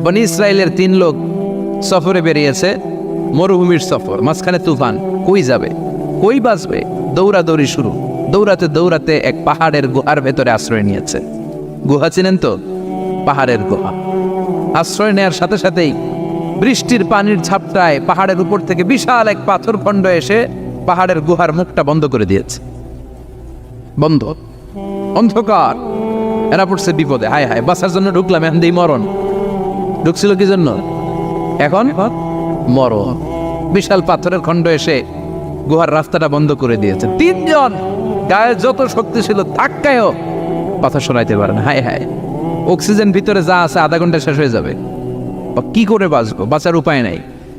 বনি ইসরায়েলের 3 লোক সফরে বেরিয়েছে, মরুভূমির সফর, মাঝখানে তুফান। কই যাবে, কই বাঁচবে? দৌড়াদৌড়ি শুরু। দৌড়াতে দৌড়াতে এক পাহাড়ের গুহার ভেতরে আশ্রয় নিয়েছে। গুহা চিনেন তো? পাহাড়ের গুহা। আশ্রয় নেওয়ার সাথে সাথেই বৃষ্টির পানির ঝাপটায় পাহাড়ের উপর থেকে বিশাল এক পাথর খণ্ড এসে পাহাড়ের গুহার মুখটা বন্ধ করে দিয়েছে। বন্ধ, অন্ধকার। এরা পড়ছে বিপদে। হায় হায়, বাঁচার জন্য ঢুকলাম, এখন দিই মরণ। ঢুকছিল কি জন্য? এখন মরণ। বিশাল পাথরের খণ্ড এসে গুহার রাস্তাটা বন্ধ করে দিয়েছে। 3 জন গায়ে যত শক্তি ছিল ধাক্কায়ও পাথর সরাইতে পারে না। হায় হায়, অক্সিজেন ভিতরে যা আছে আধা ঘন্টা শেষ হয়ে যাবে। কি করে বাঁচবো? বাঁচার উপায় নাই।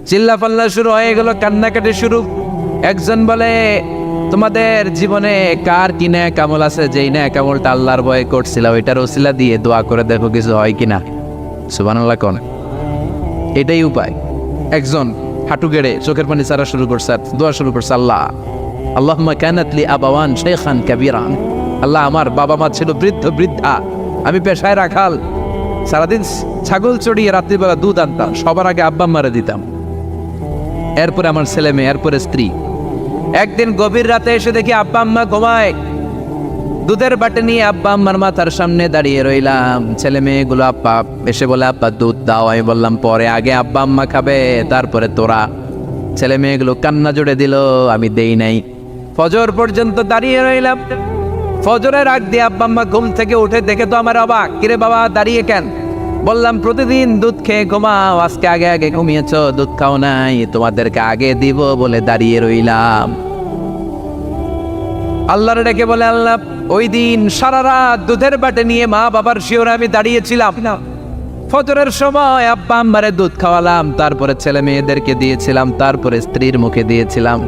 চিল্লা পাল্লা শুরু হয়ে গেল, কান্নাকাটি শুরু। একজন বলে, তোমাদের জীবনে কার কি ন্যায় কামল আছে? যেই ন্যায় কামলটা আল্লাহর ভয়ে করছিল ওইটার ওসিলা দিয়ে দোয়া করে দেখো কিছু হয় কিনা। সুবহানাল্লাহ কোন, এটাই উপায়। একজন হাঁটু গেড়ে চোখের পানি ছাড়া শুরু করছে, দোয়া শুরু করছে, আল্লাহ আল্লাহুম্মা কানাত লি আবাওয়ান শাইখান কাবীরান। আল্লাহ, আমার বাবা মা ছিল বৃদ্ধ বৃদ্ধা, আমি পেশায় রাখাল, সারাদিন ছাগল চড়িয়ে রাত্রিবেলা দুধ আনতাম, সবার আগে আব্বা আম্মারে দিতাম, এরপরে আমার ছেলে মেয়ে, এরপরে স্ত্রী। একদিন গভীর রাতে এসে দেখি আব্বা আম্মা ঘুমায়। দুধের বাটি নিয়ে আব্বা আম্মার মাথার সামনে দাঁড়িয়ে রইলাম। ছেলে মেয়েগুলো আব্বা এসে বলে, আব্বা দুধ দাও। আমি বললাম পরে, আগে আব্বা আম্মা খাবে, তারপরে তোরা। ছেলে মেয়েগুলো কান্না জুড়ে দিল, আমি দেই নাই। ফজর পর্যন্ত দাঁড়িয়ে রইলাম। ফজরের আগ দিয়ে আব্বা আম্মা ঘুম থেকে উঠে দেখে তো আমার অবাক। কিরে বাবা, দাঁড়িয়ে কেন? বললাম প্রতিদিন দুধ খেয়ে ঘুমাও, আজকে আগে আগে ঘুমিয়েছো, দুধ খাও নাই, তোমাদেরকে আগে দিব বলে দাঁড়িয়ে রইলাম। আল্লাহর ডেকে বলে, আল্লাহ ওই দিন সারা রাত দুধের বাটে নিয়ে মা বাবার শিওরে আমি দাঁড়িয়েছিলাম। ফজরের সময় আব্বা আম্মারে দুধ খাওয়ালাম, তারপরে ছেলে মেয়েদেরকে দিয়েছিলাম, তারপরে স্ত্রীর মুখে দিয়েছিলাম।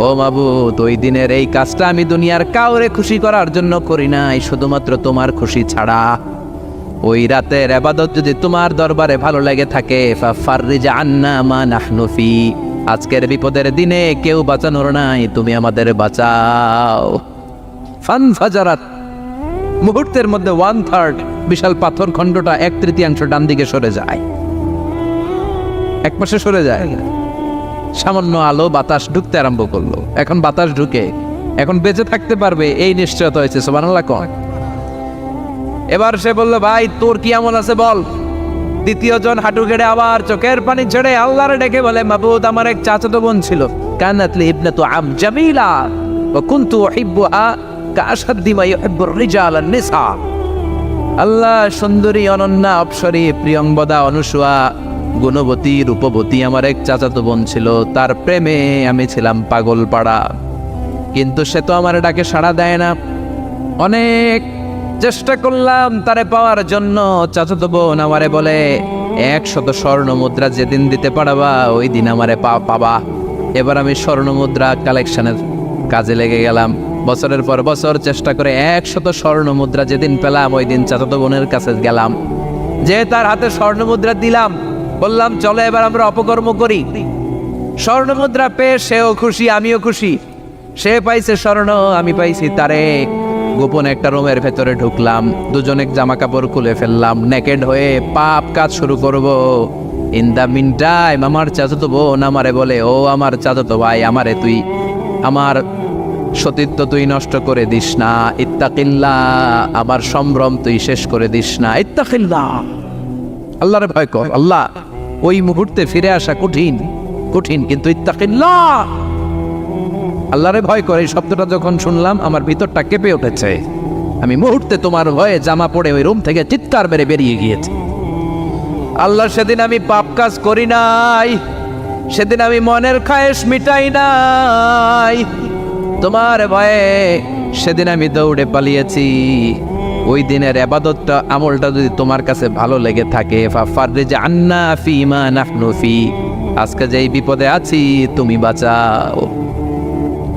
ও মাবুদ, ওই দিনের এই কাজটা আমি দুনিয়ার কাউরে খুশি করার জন্য করি নাই, শুধুমাত্র তোমার খুশি ছাড়া। ওই রাতের ইবাদত যদি তোমার দরবারে ভালো লেগে থাকে, ফাফাররিজ আন্না মা নাহনু ফি, আজকের বিপদের দিনে কেউ বাঁচানোর নাই, তুমি আমাদের বাঁচাও। ফানফাজারাত, মুহূর্তের মধ্যে 1/3 বিশাল পাথর খণ্ডটা 1/3 ডান দিকে সরে যায়, এক পাশে সরে যায়। সামান্য আলো বাতাস ঢুকতে আরম্ভ করলো। এখন বাতাস ঢুকে এখন বেঁচে থাকতে পারবে এই নিশ্চয়তা হয়েছে। সুবহানাল্লাহ কোন। এবার সে বলল, ভাই তোর কি আমল আছে বল। দ্বিতীয় জন হাঁটু গেড়ে আবার চোখের পানি ছেড়ে আল্লাহরে ডেকে বলে, মাবুদ আমার এক চাচাতো বোন ছিল, কানাত লি ইবনাতু আম জামিলা ওয়া কুনতু উহিব্বুহা কাআশাদ্দি মা ইউহিব্বুর রিজাল আন নিসা। আল্লাহ, সুন্দরী, অনন্যা, অপ্সরী, প্রিয়ংবদা, অনুসুয়া, গুণবতী, রূপবতী আমার এক চাচাতো বোন ছিল, তার প্রেমে আমি ছিলাম পাগল পাড়া, কিন্তু সে তো আমার ডাকে সাড়া দেয় না। অনেক চেষ্টা করলাম তারে পাওয়ার জন্য। চাচাতো বোন আমারে বলে, 100 স্বর্ণ মুদ্রা যেদিন দিতে পারবা ওই দিন আমারে পাবা। এবার আমি স্বর্ণ মুদ্রা কালেকশনের কাজে লেগে গেলাম। বছরের পর বছর চেষ্টা করে 100 স্বর্ণ মুদ্রা যেদিন পেলাম ওই দিন চাচাতো বোনের কাছে গেলাম, যে তার হাতে স্বর্ণ মুদ্রা দিলাম, বললাম চলো এবার আমরা অপকর্ম করি। স্বর্ণ মুদ্রা পেয়ে সেও খুশি, আমিও খুশি। সে পাইছে স্বর্ণ, আমি পাইছি তারে। গোপন একটা রুমের ভেতরে ঢুকলাম, দুজনে জামা কাপড় খুলে ফেললাম, নেকেড হয়ে পাপ কাজ শুরু করব। ইন দা মিন টাইম আমার চাচাতো বোন আমারে বলে, ও আমার চাচাতো ভাই, আমারে তুই আমার সতীত্ব তুই নষ্ট করে দিস না, ইত্তাকিল্লাহ, আমার সম্ভ্রম তুই শেষ করে দিস না, ইত্তাকিল্লাহ, আল্লাহরে ভয় কর। আল্লাহ, ওই মুহূর্তে ফিরে আসা কঠিন কঠিন, কিন্তু ইত্তাকিল্লাহ, আল্লাহরে ভয় করে। এই শব্দটা যখন শুনলাম আমার ভিতরটা কেঁপে উঠেছে। আমি মুহূর্তে তোমার ভয়ে জামা পড়ে ওই রুম থেকে চিৎকার মেরে বেরিয়ে গিয়েছি। আল্লাহ, সেদিন আমি পাপ কাজ করি নাই, সেদিন আমি মনের খায়েশ মিটাই নাই, তোমার ভয়ে সেদিন আমি দৌড়ে পালিয়েছি। ওই দিনের ইবাদতটা আমলটা যদি তোমার কাছে ভালো লেগে থাকে, ফাফাররিজ আন্না ফিমা নাহনু ফি, আজকে যেই বিপদে আছি তুমি বাঁচাও।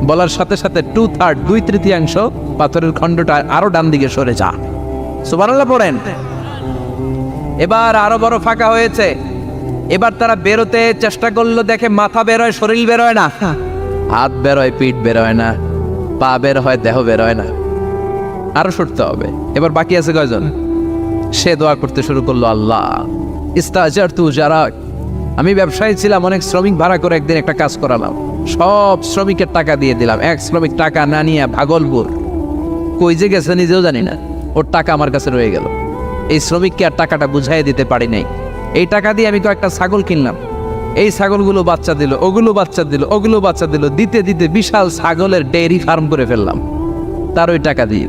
বলার সাথে সাথে 2/3 2/3 পাথরের খণ্ডটা আরো ডান দিকে সরে যা। সুবহানাল্লাহ পড়েন। এবার আরো বড় ফাঁকা হয়েছে। এবার তারা বেরোতে চেষ্টা করলো, দেখে মাথা বেরোয়, শরীর বেরোয় না, হাত বেরোয়, পিঠ বেরোয় না, পা বের হয়, দেহ বেরোয় না, আরো সরতে হবে। এবার বাকি আছে কয়জন? সে দোয়া করতে শুরু করলো, আল্লাহ ইস্তাজারতু জারাক, আমি ব্যবসায়ী ছিলাম, অনেক শ্রমিক ভাড়া করে একদিন একটা কাজ করালাম, সব শ্রমিকের টাকা দিয়ে দিলাম। এক শ্রমিক টাকা না নিয়ে ভাগলপুর কই যে গেছে নিজেও জানি না, ওর টাকা আমার কাছে রয়ে গেল। এই শ্রমিককে আর টাকাটা বুঝাই দিতে পারি নাই। এই টাকা দিয়ে আমি কয়েকটা ছাগল কিনলাম, এই ছাগলগুলো বাচ্চা দিল, ওগুলো বাচ্চা দিল, ওগুলো বাচ্চা দিল, দিতে দিতে বিশাল ছাগলের ডেয়ারি ফার্ম করে ফেললাম তার ওই টাকা দিয়ে।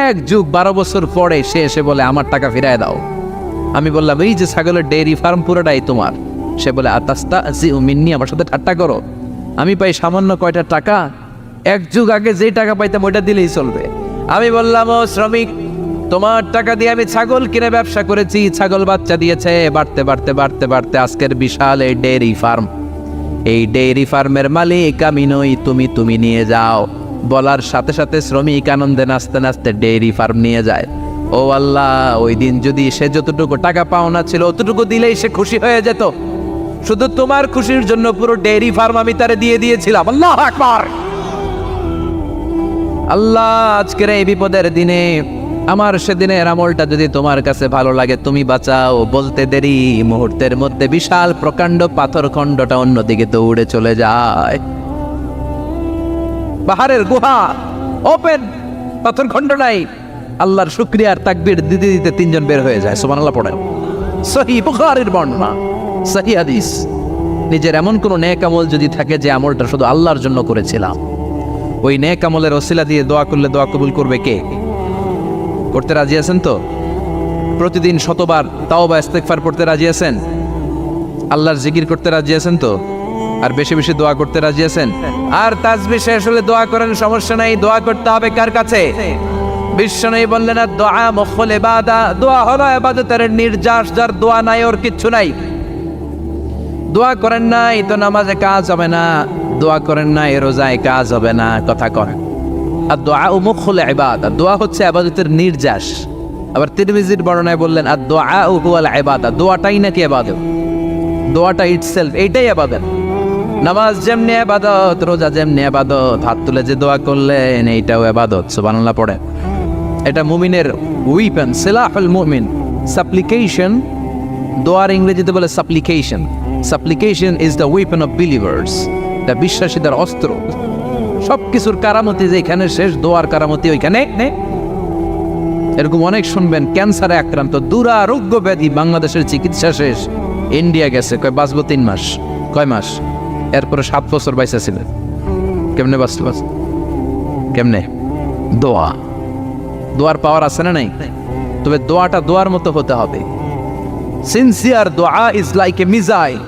1 যুগ 12 বছর পরে সে এসে বলে আমার টাকা ফিরায় দাও। আমি বললাম এই যে ছাগলের ডেয়ারি ফার্ম পুরোটাই তোমার। সে বলে আতাস্তা জি মিন্নি, আমার সাথে ঠাট্টা করো? আমি পাই সামান্য কয়টা টাকা, 1 যুগ আগে যেই টাকা পাইতাম ওইটা দিলেই চলবে। আমি বললাম ও শ্রমিক, তোমার টাকা দিয়ে আমি ছাগল কিনে ব্যবসা করেছি, ছাগল বাচ্চা দিয়েছে, বাড়তে বাড়তে বাড়তে বাড়তে আজকের বিশাল এই ডেয়ারি ফার্ম, এই ডেয়ারি ফার্মের মালিক আমি নই, তুমি নিয়ে যাও। বলার সাথে সাথে শ্রমিক আনন্দে নাচতে নাচতে ডেয়ারি ফার্ম নিয়ে যায়। ও আল্লাহ, ওই দিন যদি সে যতটুকু টাকা পাওনা ছিল অতটুকু দিলেই সে খুশি হয়ে যেত। শুধু তোমার খুশির জন্য পুরো ডেয়ারি ফার্ম আমি তারে দিয়ে দিয়েছিলাম। আল্লাহু আকবার। আল্লাহ, আজকের এই বিপদের দিনে আমার সেদিনের আমলটা যদি তোমার কাছে ভালো লাগে তুমি বাঁচাও। বলতে দেরি, মুহূর্তের মধ্যে বিশাল প্রকাণ্ড পাথর খণ্ডটা অন্যদিকে দৌড়ে চলে যায়। পাহাড়ের গুহা ওপেন, পাথর খণ্ড নাই। আল্লাহর শুকরিয়ার তাকবীর দিতে দিতে 3 জন বের হয়ে যায়। সুবহানাল্লাহ পড়েন। সহিহ বুখারীর বর্ণনা, সহিহ হাদিস। নিজের এমন কোন নেক আমল যদি থাকে যে আমলটা শুধু আল্লাহর জন্য করেছিলাম, ওই নেক আমলের ওসিলা দিয়ে দোয়া করলে দোয়া কবুল করবে কে? করতে রাজি আছেন তো? প্রতিদিন শতবার তাওবা ইস্তেগফার পড়তে রাজি আছেন? আল্লাহর জিকির করতে রাজি আছেন তো? আর বেশি বেশি দোয়া করতে রাজি আছেন? আর তাসবিহ শেষ হলে দোয়া করেন, সমস্যা নাই। দোয়া করতে হবে কার কাছে? বিশ্বনবী বললেন না, দোয়া মুখল ইবাদা, দোয়া হলো ইবাদতের নির্যাস। যার দোয়া নাই ওর কিচ্ছু নাই। দোয়া করেন নাই তো নামাজে কাজ হবে না, দোয়া করেন নাই রোজায় কাজ হবে না। কথা করেন। আর দোয়া মুখল ইবাদা, দোয়া হচ্ছে ইবাদতের নির্যাস। আবার তিরমিজির বর্ণনায় বললেন আর দোয়া হুয়াল ইবাদা, দোয়াটাই নাকি ইবাদত। দোয়াটা ইটসেলফ এইটাই ইবাদত। নামাজ যেমনি ইবাদত, রোজা যেমনি ইবাদত, হাত তুলে যে দোয়া করলেন এইটাও ইবাদত। সুবহানাল্লাহ পড়ে। এটা মুমিনের উইপেন, সিলাহুল মুমিন। সাপ্লিকেশন, দোয়ার ইংরেজিতে বলে সাপ্লিকেশন। সাপ্লিকেশন is the weapon of believers. এটা বিশ্বাসীদের অস্ত্র। সবকিছুর কারামতি যেখানে শেষ, দোয়ার কারামতি ওইখানে। এরকম অনেক শুনবেন, ক্যান্সারে আক্রান্ত, দুরারোগ্য ব্যাধি, বাংলাদেশের চিকিৎসা শেষ, ইন্ডিয়া গেছে, কয় বাঁচবো 3 মাস। কয় মাস? এরপরে 7 বছর বাইসা ছিলেন। কেমনে বাঁচল? কেমনে? দোয়া। দোয়ার পাওয়ার আছে না নাই? তবে দোয়াটা দোয়ার মতো হতে হবে। সিনসিয়ার দোয়া ইজ লাইক এ মিসাইল।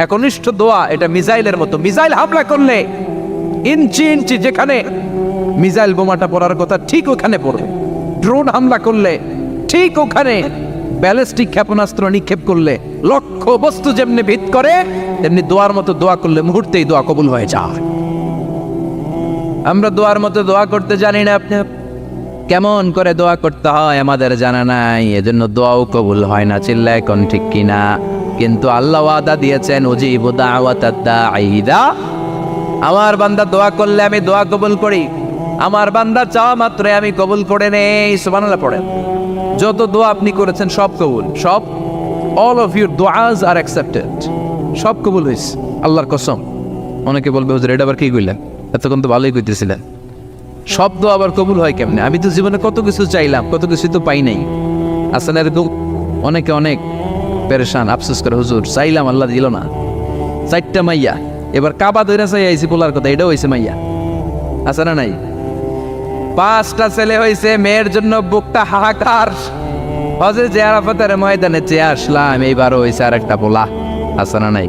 একনিষ্ঠ দোয়া এটা মিসাইলের মতো। মিসাইল হামলা করলে ইঞ্চি ইঞ্চি যেখানে মিসাইল বোমাটা পড়ার কথা ঠিক ওখানে পড়বে। ড্রোন হামলা করলে ঠিক ওখানে, ব্যালিস্টিক ক্ষেপণাস্ত্র নিক্ষেপ করলে লক্ষ্য বস্তু যেমনি ভেদ করে, তেমনি দোয়ার মতো দোয়া করলে মুহূর্তেই দোয়া কবুল হয়ে যায়। আমরা দোয়ার মতো দোয়া করতে জানি না। আপনি কেমন করে দোয়া করতে হয় আমাদের জানা নাই, এজন্য দোয়াও কবুল হয় না। চিল্লায় কোন ঠিক কিনা? কিন্তু আল্লাহ ওয়াদা দিয়েছেন, উজিবু দাওয়াতাদ দাঈদা, আমার বান্দা দোয়া করলে আমি দোয়া কবুল করি। আমার বান্দা চাওয়া মাত্রই আমি কবুল করে নেই। সুবহানাল্লাহ পড়েন। যত দোয়া আপনি করেছেন সব কবুল, সব। অল অফ ইউর দোয়াজ আর অ্যাকসেপ্টেড। সব কবুল হয়েছে আল্লাহর কসম। অনেকে বলবে হুজুর এটা আবার কি কইলেন? এতক্ষণ তো ভালোই কইতেছিলেন। সব দোয়া আবার কবুল হয় কেমনে? আমি তো জীবনে কত কিছু চাইলাম, কত কিছু তো পাই নাই। আসলে এরকম অনেকে অনেক পেরেশান, আফসোস করে, হুজুর চাইলাম আল্লাহ দিল না। 4টা মাইয়া, এবার কাবা ধরে চাই আইছি বলার কথা, এটাও হয়েছে মাইয়া। আছে না নাই? 5টা ছেলে হয়েছে, মেয়ের জন্য বুকটা হাহাকার। হজে যে আরাফাতের ময়দানে চেয়ে আসলাম, এইবারও হয়েছে আর একটা পোলা। আছে না নাই?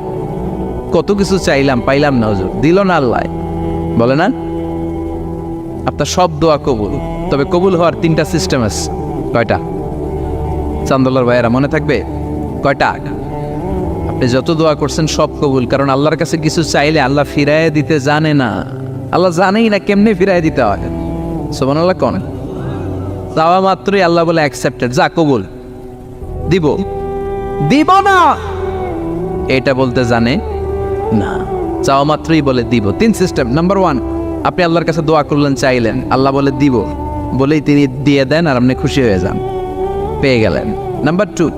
কত কিছু চাইলাম, পাইলাম না, হুজুর দিল না আল্লাহ। বলে না? আপনার সব দোয়া কবুল, তবে কবুল হওয়ার 3টা সিস্টেম আছে। কয়টা? চান্দলার ভাইয়েরা মনে থাকবে? কয়টা? আপনি যত দোয়া করছেন সব কবুল, কারণ আল্লাহর কাছে কিছু চাইলে আল্লাহ ফিরায় দিতে জানে না। আল্লাহ জানেই না কেমনে ফিরায় দিতে হয়। সুবহানাল্লাহ কোন? চাওয়া মাত্রই আল্লাহ বলে অ্যাকসেপ্টেড, যা কবুল। দিব দিব না এটা বলতে জানে না, চাওয়া মাত্রই বলে দিব। 3 সিস্টেম। নাম্বার 1, আপনি আল্লাহর কাছে দোয়া করলেন, চাইলেন, আল্লাহ বলে দিব, বলেই তিনি দিয়ে দেন আর আপনি খুশি হয়ে যান, পেয়ে গেলেন। নাম্বার 2,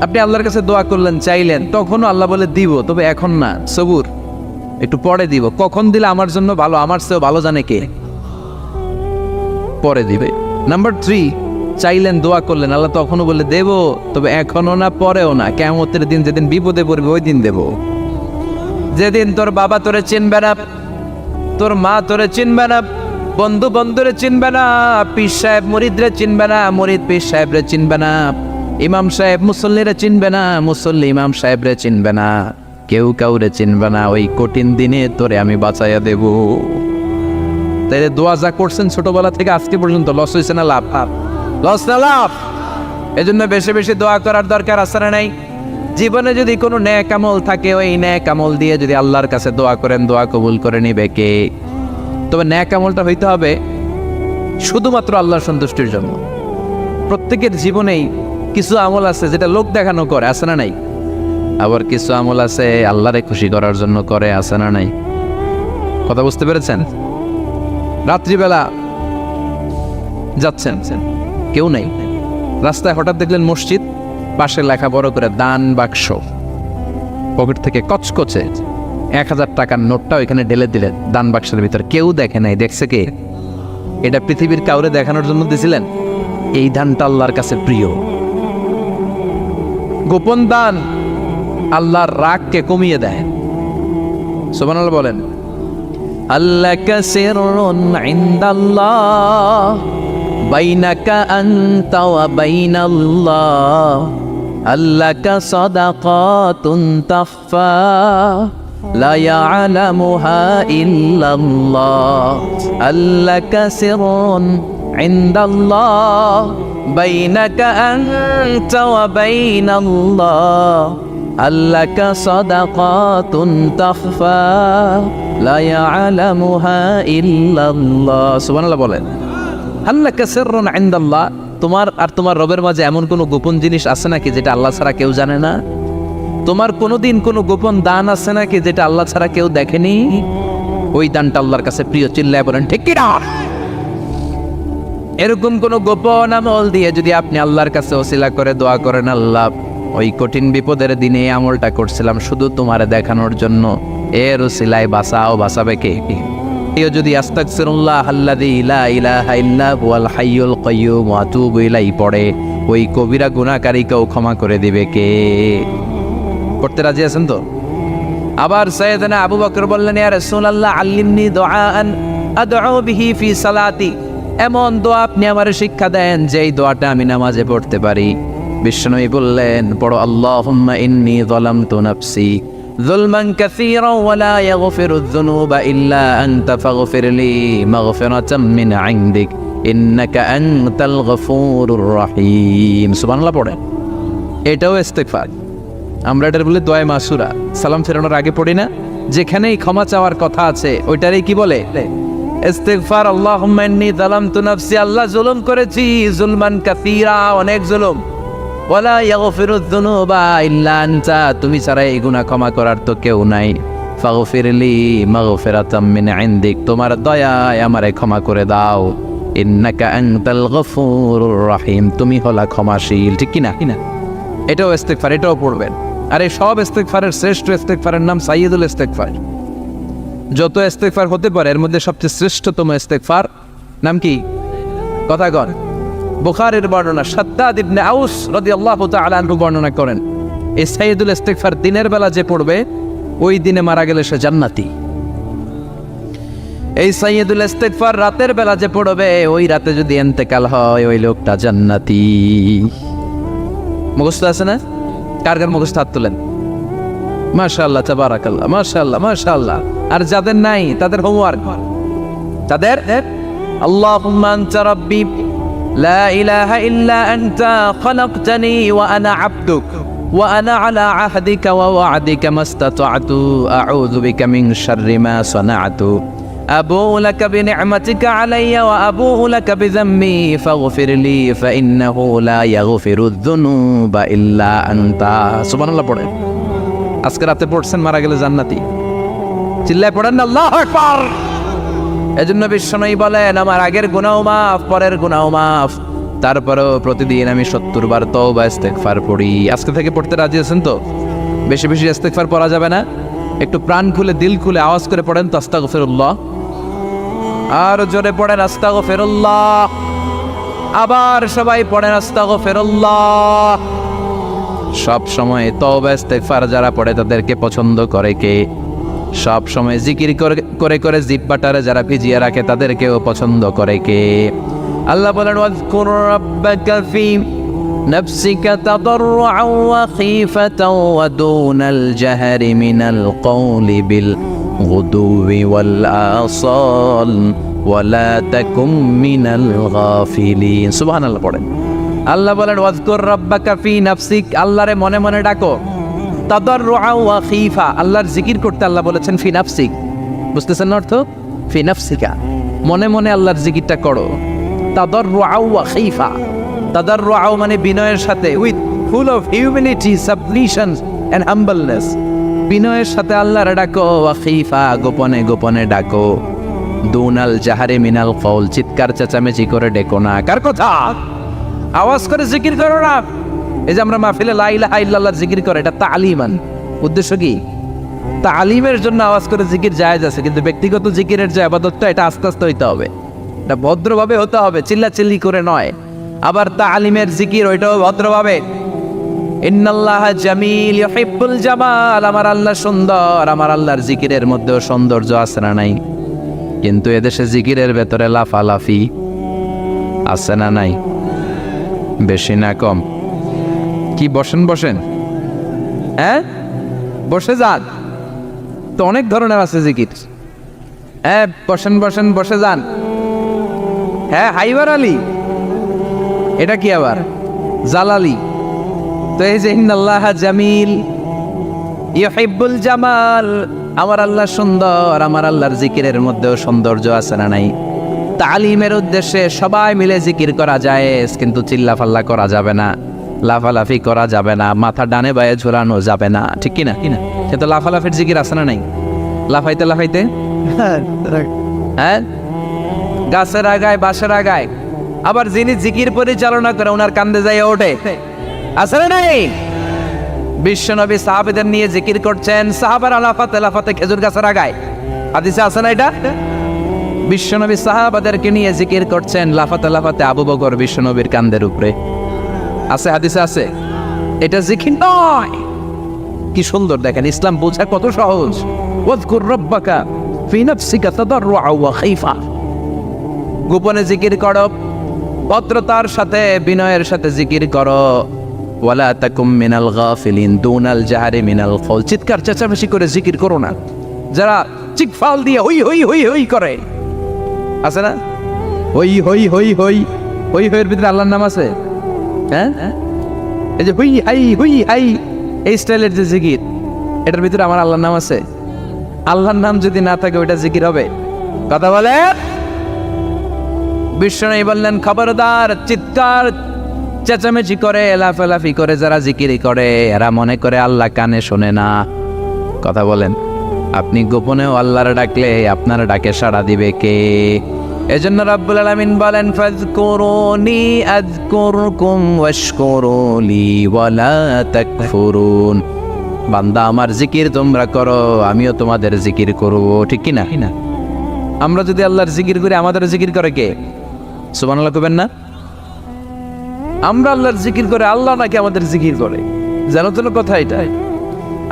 আপনি আল্লাহর কাছে দোয়া করলেন, চাইলেন, তখনও আল্লাহ বলে দিব, তবে এখন না, সবুর, একটু পরে দিব। কখন দিলে আমার জন্য ভালো, আমার চেয়েও ভালো জানে কে, পরে দিবে। নাম্বার 3, চাইলেন, দোয়া করলেন, আল্লাহ তখনও বলে দেব, তবে এখনো না, পরেও না, কিয়ামতের দিন যেদিন বিপদে পড়বে ওই দিন দেব। যেদিন তোর বাবা তোরে চিনবে না, তোর মা তোরে চিনবে না, বন্ধু বন্ধুরে চিনবে না, পীর সাহেব মুরিদরে চিনবে না, মুরিদ পীর সাহেবরে চিনবে না, ইমাম সাহেব মুসল্লিরে চিনবে না, মুসল্লি ইমাম সাহেবরে চিনবে না, কেউ কাউরে চিনবে না। ওই কঠিন দিনে তোরে আমি বাঁচাইয়া দেব। তাই দোয়া যা করছেন ছোটবেলা থেকে আজকে পর্যন্ত, লস হয়েছে না লাভ? লস না লাভ? এজন্য বেশি বেশি দোয়া করার দরকার আছে না নাই? জীবনে যদি কোনো নেক আমল থাকে, ওই নেক আমল দিয়ে যদি আল্লাহর কাছে দোয়া করেন, দোয়া কবুল করে নিবে কে? তবে নেক আমলটা হইতে হবে শুধুমাত্র আল্লাহর সন্তুষ্টির জন্য। প্রত্যেকের জীবনেই কিছু আমল আছে যেটা লোক দেখানো করে, আছে না নাই? আবার কিছু আমল আছে আল্লাহরে খুশি করার জন্য করে, আছে না নাই? কথা বুঝতে পেরেছেন? রাত্রিবেলা যাচ্ছেন, কেউ নাই, রাস্তায় হঠাৎ দেখলেন মসজিদ, পাশে লেখা বড় করে দান বাক্স, পকেট থেকে কচকচে 1000 টাকার নোটটা ওইখানে ঢেলে দিলেন দান বাক্সের ভিতরে। কেউ দেখে নাই, দেখছে কে? এটা পৃথিবীর কাউরে দেখানোর জন্য দিছিলেন? এই দানটা আল্লাহর কাছে প্রিয়। গোপন দান আল্লাহর রাগকে কমিয়ে দেয়। সুবহানাল্লাহ বলেন। আল্লাকা সিররুন ইনদাল্লাহ বাইনাকা আনতা ওয়া বাইনাল্লাহ, আল্লাকা সাদাকাতুন তাখফা লা ইয়ালামুহা ইল্লাল্লাহ, আল্লাকা সিররুন ইনদাল্লাহ বাইনাকা আনতা ওয়া বাইনাল্লাহ, আল্লাকা সাদাকাতুন তাখফা লা ইয়ালামুহা ইল্লাল্লাহ। সুবহানাল্লাহ বলেন। আল্লাকা সিররুন ইনদাল্লাহ, তোমার আর তোমার রবের মাঝে এমন কোনো গোপন জিনিস আছে নাকি যেটা আল্লাহ ছাড়া কেউ জানে না? তোমার কোনোদিন কোনো গোপন দান আছে নাকি যেটা আল্লাহ ছাড়া কেউ দেখেনি? ওই দানটা আল্লাহর কাছে প্রিয়। চিল্লায় বলেন ঠিক কি না? এরকম কোন গোপন আমল দিয়ে যদি আপনি আল্লাহর কাছে ওসিলা করে দোয়া করেন, আল্লাহ ওই কঠিন বিপদের দিনে এই আমলটা করছিলাম শুধু তোমারে দেখানোর জন্য, এর ওসিলায় বাঁচাও, বাঁচাবে কে? কেউ যদি আস্তাগফিরুল্লাহ আল্লাযী লা ইলাহা ইল্লা হুয়াল হাইয়ুল কাইয়্যুম ওয়া আতুবু ইলাইহি পড়ে, ওই কবিরা গুনাহকারীকেও ক্ষমা করে দিবে কে? করতে রাজি আছেন তো? আবার সাইয়েদনা আবু বকর বললেন, ইয়া রাসূলুল্লাহ আল্লিমনি দুআআন আদউ বিহি ফি সালাতি, এমন দোয়া আপনি আমারে শিক্ষা দেন যেই দোয়াটা আমি নামাজে পড়তে পারি। বিশ্বনবী বললেন, পড়ো আল্লাহুম্মা ইন্নী যালামতু নাফসি যুলমান কাসীরা ওয়া লা ইয়াগফিরুয যুনুবা ইল্লা আনতা ফাগফিরলি মাগফিরাতাম মিন ইনদিক ইন্নাকা আনতাল গফুরুর রহিম। সুবহানাল্লাহ পড়েন। এটাও ইস্তিগফার। আমরা এটার বলে দোয়া মাসুরা, সালাম ফেরানোর আগে পড়ি না? যেখানেই ক্ষমা চাওয়ার কথা আছে ওইটারই কি বলে? ইস্তিগফার। আল্লাহুম্মা ইন্নী যালামতু নাফসি, আল্লাহ জুলুম করেছি, যুলমান কাসীরা, অনেক জুলুম, ওয়ালা ইয়াগফিরুয যুনুবা ইল্লা আনতা, তুমি ছাড়া এই গুনাহ ক্ষমা করার তো কেউ নাই। ফাগফিরলি মাগফিরাতাম মিন ইনদিক, তোমার দয়ায় আমারে ক্ষমা করে দাও। ইন্নাকা আনতাল গফুরুর রহিম, তুমি হলা ক্ষমাশীল। ঠিক কি না? এটাও ইস্তিগফার, এটাও পড়বেন। আর এই সব ইস্তিগফারের শ্রেষ্ঠ ইস্তিগফারের নাম সাইয়্যিদুল ইস্তিগফার। যত ইস্তিগফার হতে পারে এর মধ্যে সবচেয়ে শ্রেষ্ঠতম ইস্তিগফার নাম কি? কথা কন। বুখারীর বর্ণনা, শাদ্দাদ ইবনে আউস রাদিয়াল্লাহু তাআলা আনহু বর্ণনা করেন, এই সাইয়্যিদুল ইস্তিগফার দিনের বেলা যে পড়বে ওই দিনে মারা গেলে সে জান্নাতি। এই সাইয়্যিদুল ইস্তিগফার রাতের বেলা যে পড়বে ওই রাতে যদি ইন্তেকাল হয় ওই লোকটা জান্নাতি। মুখস্থ আছে না? কার কার মুখস্থ হাত তোলেন? মাশাআল্লাহ, তাবারাকাল্লাহ, মাশাআল্লাহ, মাশাআল্লাহ। আর যাদের নাই তাদের হোমওয়ার্ক, তাদের আল্লাহুম্মা আনতা রাব্বি লা ইলাহা ইল্লা আনতা খালাকতানি ওয়া আনা আবদুক ওয়া আনা আলা আহদিকা ওয়া ওয়া'দিকা মাস্তাতা'তু আউযু বিকা মিন শাররি মা সানা'তু আবুউ লাকা বিনি'মাতিকা আলাইয়া ওয়া আবুউ লাকা বিযাম্মি ফাগফিরলি ফাইন্নাহু লা ইয়াগফিরুয যুনুবা ইল্লা আনতা। সুবহানাল্লাহ পড়েন। আজকে রাতে পড়ছেন, মারা গেলে জান্নাতি। চিল্লায় পড়েন না আল্লাহু আকবার। এজন্য বিশ্বনবী বলেন, আমার আগের গুনাহ মাফ, পরের গুনাহ মাফ, তারপরেও প্রতিদিন আমি 70 বার তওবা ইস্তেগফার পড়ি। আজকে থেকে পড়তে রাজি আছেন তো? বেশি বেশি ইস্তেগফার পড়া যাবে না? একটু প্রাণ খুলে দিল খুলে আওয়াজ করে পড়েন তো আস্তাগফিরুল্লাহ। আর জোরে পড়েন আস্তাগফিরুল্লাহ। আবার সবাই পড়েন আস্তাগফিরুল্লাহ। সব সময় তওবা ইস্তেগফার যারা পড়ে তাদেরকে পছন্দ করে কে? সব সময় জিকির করে করে জিহ্বাটারে যারা ভিজিয়ে রাখে তাদেরকেও পছন্দ করে কে? আল্লাহ বলেন ওয়াজকুর রাব্বাকা ফি নাফসিকা তাদাররুআন ওয়া খীফাতান ওয়া দুনাল জাহরি মিনাল কওলি বিল গুদুওয়ি ওয়াল আসাল ওয়া লা তাকুম মিনাল গাফিলিন। সুবহানাল্লাহ পড়েন। আল্লাহ বলেন ওয়াজকুর রাব্বাকা ফি নাফসিক, আল্লাহরে মনে মনে ডাকো। তাদাররুআন ওয়া খীফা, আল্লাহর জিকির করতে আল্লাহ বলেছেন ফি নাফসিক। বুঝতেছেন না অর্থ? ফি নাফসিকা, মনে মনে আল্লাহর জিকিরটা করো। তাদাররুআন ওয়া খীফা, তাদাররুআন মানে বিনয়ের সাথে, with full of humility, submission and humbleness. বিনয়ের সাথে আল্লাহর ডাকো। ওয়া খীফা, গোপনে গোপনে ডাকো। দুনাল জাহারি মিনাল কওল, চিৎকার চেঁচামেচি করে ডেকো না। কার কথা? আওয়াজ করে জিকির করো না। এই যে আমরা মাহফিলে লা ইলাহা ইল্লাল্লাহর জিকির করে, এটা তালিমান। উদ্দেশ্য কি? তালিমের জন্য আওয়াজ করে জিকির জায়েজ আছে, কিন্তু ব্যক্তিগত জিকিরের যে ইবাদতটা, এটা আস্তে আস্তে হইতে হবে, এটা ভদ্রভাবে হতে হবে, চিল্লাচিল্লি করে নয়। আবার তালিমের জিকির ওইটাও ভদ্রভাবে। ইন্নাল্লাহা জামিল ইউহিব্বুল জামাল, আমার আল্লাহ সুন্দর, আমার আল্লাহর জিকিরের মধ্যেও সৌন্দর্য আছে না নাই? কিন্তু এদেশে জিকিরের ভেতরে লাফালাফি আছে না নাই? বেশি না কম? কি বসেন বসেন, হ্যাঁ বসে যান তো, অনেক ধরনের আছে জিকির। হ্যাঁ বসেন বসেন, বসে যান। হ্যাঁ হাইবার আলী, এটা কি আবার জালালি? তো এই যে ইন্নাল্লাহা জামিল ইউহিব্বুল জামাল, আমার আল্লাহ সুন্দর, আমার আল্লাহর জিকিরের মধ্যেও সৌন্দর্য আছে না নাই? তালিমের উদ্দেশ্যে সবাই মিলে জিকির করা যায়, কিন্তু চিল্লাফাল্লা করা যাবে না, লাফালাফি করা যাবে না, মাথা ডানে বায়ে ঝোলানো যাবে না, ঠিক কিনা? কিনা কিন্তু লাফালাফির জিকির আছে না নাই? লাফাইতে লাফাইতে, হ্যাঁ গাছের আগায় বাঁশের আগায়। আবার যিনি জিকির পরিচালনা করে ওনার কান্দে যাই ওঠে, আছে না নাই? বিশ্বনবী সাহাবাদের নিয়ে জিকির করছেন, সাহাবারা লাফাতে লাফাতে খেজুর গাছের আগায়। হাদিসে আছে না এটা? বিশ্বনবী সাহাবাদেরকে নিয়ে জিকির করছেন, লাফাতে লাফাতে আবু বকর বিশ্বনবীর কান্দের উপরে। আছে, হাদিসে আছে। এটা জিকির নয়। কি সুন্দর দেখেন, ইসলাম বোঝা কত সহজ। ওয়াজকুর রাব্বাকা ফি নাফসিকা তাদাররুআন ওয়া খীফা, গোপনে জিকির করো, ভদ্রতার সাথে বিনয়ের সাথে জিকির করো। ওয়ালা তাকুম মিনাল গাফিলিন, দুনাল জাহারি মিনাল কওল, চিৎকার চেঁচামেচি করে জিকির করো না। যারা চিকফাল দিয়ে হই হই হই হই করে, আছে না? হই হই হই হই হই হইয়ের ভিতরে আল্লাহর নাম আছে। হ্যাঁ এই যে হুই হাই এই স্টাইলের যে জিকির, এটার ভিতরে আমার আল্লাহর নাম আছে। আল্লাহর নাম যদি না থাকে ওইটা জিকির হবে? কথা বলে। বিশ্বনবী বললেন খবরদার, চিৎকার চেঁচামেচি করে লাফালাফি করে যারা জিকিরি করে, এরা মনে করে আল্লাহ কানে শোনে না। কথা বলেন। আপনি গোপনেও আল্লাহর ডাকলে আপনার ডাকে সাড়া দিবে কে? এজন্য রাব্বুল আলামিন বলেন ফাযকুরুনি আযকুরকুম ওয়াশকুরুলি ওয়ালা তাকফুরুন। বান্দা আমার জিকির তোমরা করো, আমিও তোমাদের জিকির করব, ঠিক কি না? আমরা যদি আল্লাহর জিকির করি, আমাদের জিকির করে কে? সুবহানাল্লাহ কইবেন না? আমরা আল্লাহর জিকির করে, আল্লাহ নাকি আমাদের জিকির করে? জানো তো কথা এটা।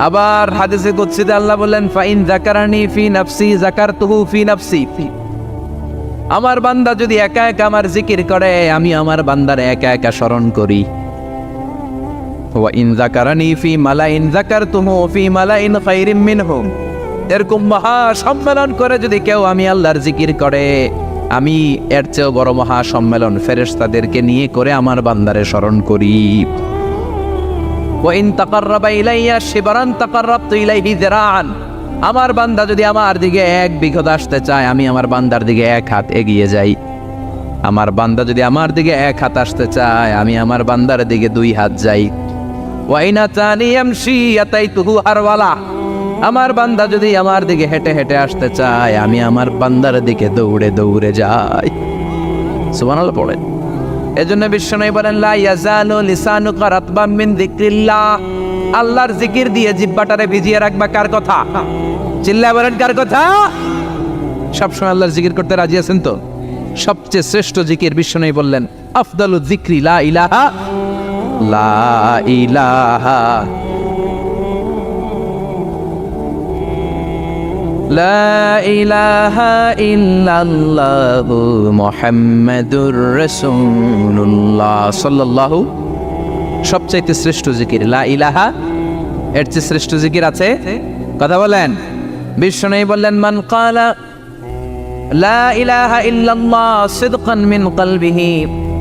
আবার হাদিসে কুদসিতে আল্লাহ বলেন ফাইন যাকারানি ফি নাফসি যাকারতুহু ফি নাফসি, আমার বান্দা যদি একা একা আমার জিকির করে, আমি আমার বান্দার একা একা স্মরণ করি। ওয়া ইন যাকারানি ফি মালাইন যাকারতুহু ফি মালাইন খায়রিম মিনহুম, এরকম মহা সম্মেলন করে যদি কেউ আমি আল্লাহর জিকির করে, আমি এর চেয়েও বড় মহা সম্মেলন ফেরেশতাদেরকে নিয়ে করে আমার বান্দারে স্মরণ করি। ওয়া ইন তাকাররাবা ইলাইয়া শিবরান তাকাররাবতু ইলাইহি যিরাআন, আমার বান্দা যদি আমার দিকে 1 বিঘত আসতে চায়, আমি আমার বান্দার দিকে 1 হাত এগিয়ে যাই। আমার বান্দা যদি আমার দিকে 1 হাত আসতে চায়, আমি আমার বান্দার দিকে 2 হাত যাই। ওয়া ইন আতানি ইয়ামশি আতাইতুহু হারওয়ালা, আমার বান্দা যদি আমার দিকে হেঁটে হেঁটে আসতে চায়, আমি আমার বান্দার দিকে দৌড়ে দৌড়ে যাই। সুবহানাল্লাহ পড়েন। এজন্য বিশ্বনবী বলেন লা ইয়াজালু লিসানুকা রাতবাম মিন যিকরিল্লাহ, আল্লাহর জিকির দিয়ে জিহ্বাটারে ভিজিয়ে রাখবা। কার কথা? চিল্লায় বলেন কার কথা? সবসময় আল্লাহর জিকির করতে রাজি আছেন তো? সবচেয়ে শ্রেষ্ঠ জিকির বিশ্বনবী বললেন আফদালু যিকরি লা ইলাহা লা ইলাহা লা ইলাহা ইল্লাল্লাহু মুহাম্মাদুর রাসূলুল্লাহ সাল্লাল্লাহু। সবচাইতে শ্রেষ্ঠ জিকির লা ইলাহা, এর চেয়ে শ্রেষ্ঠ জিকির আছে? কথা বলেন। বিশ্বনবী বললেন মান ক্বালা লা ইলাহা ইল্লাল্লাহ সিদকান মিন কলবিহি,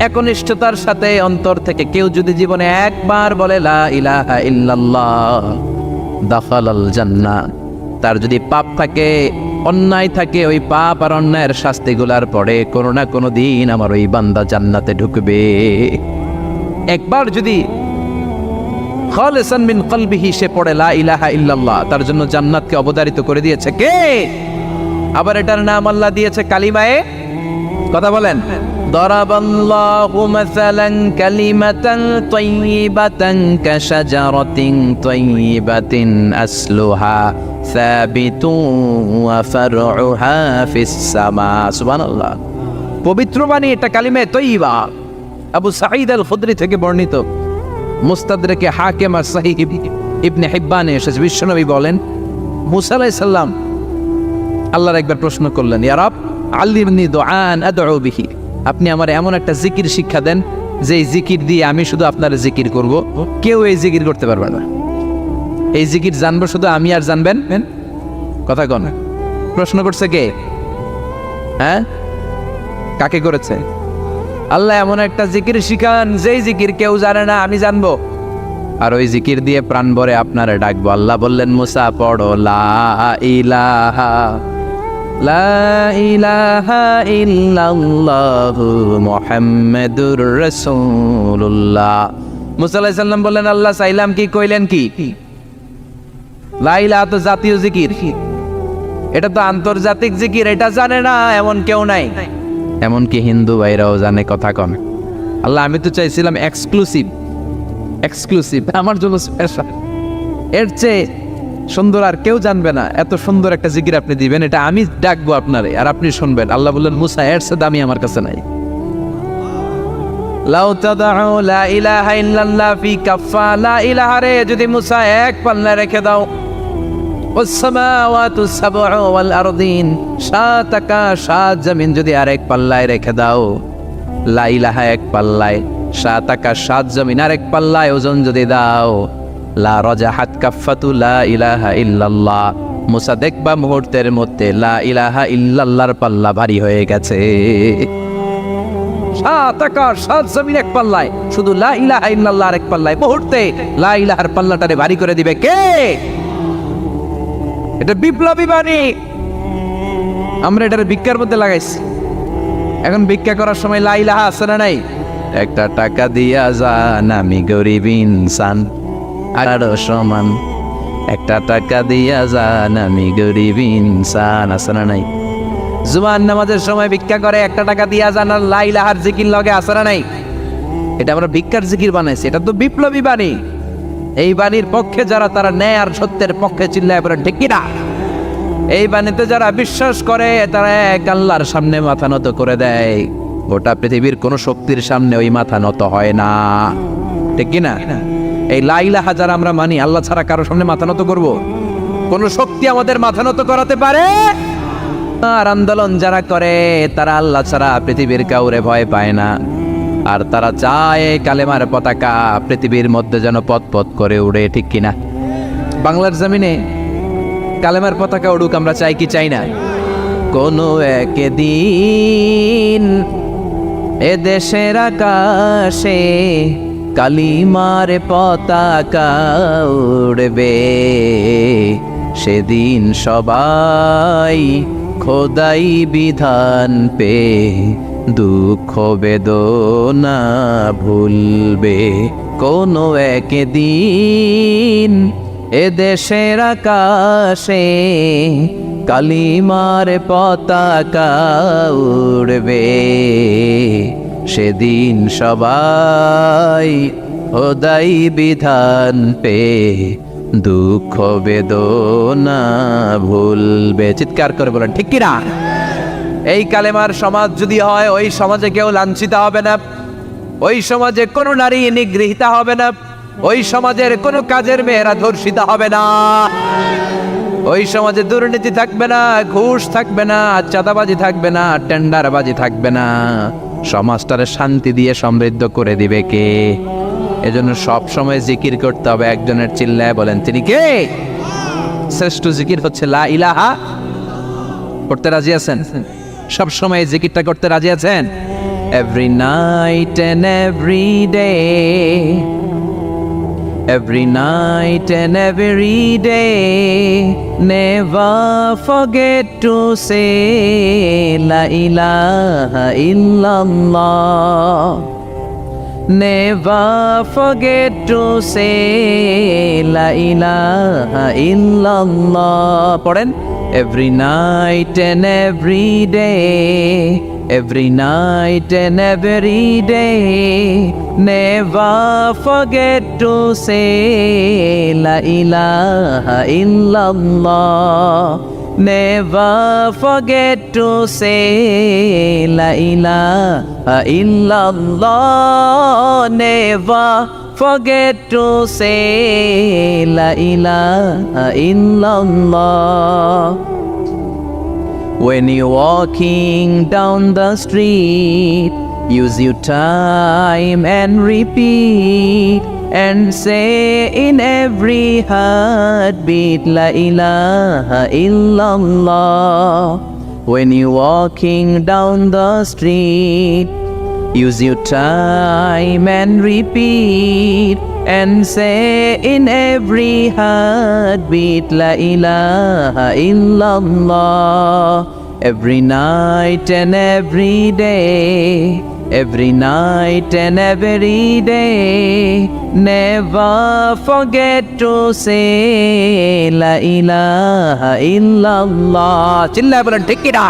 একনিষ্ঠতার সাথে অন্তর থেকে কেউ যদি জীবনে একবার বলে লা ইলাহা ইল্লাল্লাহ দাখালাল জান্নাহ, তার যদি পাপ থাকে, অন্যায় থাকে, ওই পাপ আর অন্যায়ের শাস্তিগুলার পরে কোনো না কোনো দিন আমার ওই বান্দা জান্নাতে ঢুকবে। একবার যদি খালিসান মিন কলবিহি সে পড়ে লা ইলাহা ইল্লাল্লাহ, তার জন্য জান্নাতকে অবধারিত করে দিয়েছে কে? আবার এটার নাম আল্লাহ দিয়েছে কালিমায়ে, কথা বলেন, দরাবাল্লাহু মাসালান কালিমাতান তাইয়িবাতান কাশাজারাতিন তাইয়িবাতিন আসলুহা সাবিতুন ওয়া ফারউহা ফিস সামা। সুবহানাল্লাহ। পবিত্র বাণী এটা কালিমায়ে তাইয়িবা। আবু সাঈদ আল খুদরি থেকে বর্ণিত, মুস্তাদরাকে হাকিম আর সহিহ ইবনে হিব্বানে এসেছে, বিশ্বনবী বলেন মুসা আলাইহিস সালাম আল্লাহর একবার প্রশ্ন করলেন, ইয়া রব আল্লিমনি দুআন আদউ বিহি, আপনি আমার এমন একটা জিকির শিক্ষা দেন যে এই জিকির দিয়ে আমি শুধু আপনার জিকির করব, কেউ এই জিকির করতে পারবে না। এই জিকির জানবো শুধু আমি আর জানবেন। কথা কন, প্রশ্ন করছে কে? হ্যাঁ, কাকে করেছে? আল্লাহ এমন একটা জিকির শিখান যেই জিকির কেউ জানে না, আমি জানবো, আর ওই জিকির দিয়ে প্রাণ ভরে আপনারে ডাকবো। আল্লাহ বললেন মুসা পড়ো লা ইলাহা লা ইলাহা ইল্লাল্লাহু মুহাম্মাদুর রাসূলুল্লাহ। মুসা আলাইহিস সালাম বললেন আল্লাহ চাইলাম কি, কইলেন কি? লা ইলাহা তো জাতীয় জিকির, এটা তো আন্তর্জাতিক জিকির, এটা জানে না এমন কেউ নাই, এমনকি হিন্দু ভাইরাও জানে। কথা কন। আল্লাহ আমি তো চাইছিলাম এক্সক্লুসিভ, আমার জন্য স্পেশাল, এর চেয়ে সুন্দর আর কেউ জানবে না, এত সুন্দর একটা জিকির আপনি দিবেন, এটা আমি ডাকবো আপনারে আর আপনি শুনবেন। আল্লাহ বললেন মুসা এর চেয়ে দামি আমার কাছে নাই। লাউ তাদউ লা ইলাহা ইল্লাল্লাহ ফি কাফা, লা ইলাহা রে যদি মুসা এক পাল্লায় রেখে দাও, ওয়াস সামাওয়াতু সাবউ ওয়াল আরদিন, সাত আকাশ সাত জমিন যদি আরেক পাল্লায় রেখে দাও, লা ইলাহা এক পাল্লায়, সাত আকাশ সাত জমিন আরেক পাল্লায় ওজন যদি দাও, লা রাজাহাত কাফাতু লা ইলাহা ইল্লাল্লাহ, মুসা দেখবা মুহূর্তের মধ্যে লা ইলাহা ইল্লাল্লাহর পাল্লা ভারী হয়ে গেছে। সাত আকাশ সাত জমিন এক পাল্লায়, শুধু লা ইলাহা ইল্লাল্লাহ আরেক পাল্লায়, মুহূর্তে লা ইলাহার পাল্লাটারে ভারী করে দিবে কে? এটা বিপ্লবী বাণী। আমরা এটার ভিক্ষার মধ্যে লাগাইছি। এখন ভিক্ষা করার সময় লা ইলাহা আছে না নাই? একটা টাকা দিয়া যান আমি গরিব ইনসান, আরো সমান, একটা টাকা দিয়া যান আমি গরিব ইনসান, আছে না নাই? জুমার নামাজের সময় ভিক্ষা করে একটা টাকা দিয়া যান, আর লা ইলাহার জিকির লগে আছে না নাই? এটা আমরা ভিক্ষার জিকির বানাইছি, এটা তো বিপ্লবী বাণী। এই বাণীর পক্ষে যারা, তারা ন্যায় আর সত্যের পক্ষে চিল্লায় বলেন ঠিক কিনা? এই বাণীতে যারা বিশ্বাস করে তারা এক আল্লাহর সামনে মাথা নত করে দেয়, গোটা পৃথিবীর কোন শক্তির সামনে ওই মাথা নত হয় না, ঠিক কিনা? এই লা ইলাহা যারা আমরা মানি, আল্লাহ ছাড়া কারো সামনে মাথা নত করব? কোন শক্তি আমাদের মাথা নত করাতে পারে? আর আন্দোলন যারা করে তারা আল্লাহ ছাড়া পৃথিবীর কাউরে ভয় পায় না, আর তারা চায় কালেমার পতাকা পৃথিবীর মধ্যে যেন পথ পথ করে উড়ে, ঠিক কিনা? বাংলার জমিনে কালেমার পতাকা উড়ুক, আমরা চাই কি চাই না? কোনো একদিন এ দেশের আকাশে কালিমার পতাকা উড়বে, সেদিন সবাই খোদাই বিধান পে দুঃখ বেদনা ভুলবে। কোনো একদিন এ দেশের আকাশে কালিমার পতাকা উড়বে, সেদিন সবাই খোদাই বিধান পে দুঃখ বেদনা ভুলবে। চিৎকার করে বলেন ঠিক কিনা? এই কালেমার সমাজ যদি হয়, ওই সমাজে কেউ লাঞ্ছিত হবে না, ওই সমাজে কোনো নারী নিগৃহীতা হবে না, ওই সমাজের কোনো কাজের মেয়েরা ধর্ষিত হবে না, ওই সমাজে দুর্নীতি থাকবে না, ঘুষ থাকবে না, চাঁদাবাজি থাকবে না, টেন্ডারবাজি থাকবে না। সমাজটারে শান্তি দিয়ে সমৃদ্ধ করে দিবে কে? এজন্য সব সময় জিকির করতে হবে। একজনের চিল্লায় বলেন তিনি কে? শ্রেষ্ঠ জিকির হচ্ছে লা ইলাহা। করতে রাজি আছেন? সব সময় এই জিকিরটা করতে রাজি আছেন? Every night and every day, every night and every day, never forget to say la ilaha illallah. Never forget to say la ilaha illallah. পড়েন, every night and every day, every night and every day, never forget to say la ilaha illallah. Never forget to say la ilaha illallah. Never forget to say la ilaha illallah. When you're walking down the street, use your time and repeat and say in every heartbeat la ilaha illallah. When you're walking down the street, use your time and repeat and say in every heartbeat la ilaha illallah. Every night and every day, every night and every day, never forget to say la ilaha illallah. চিল্লায় বলেন ঠিক কিনা?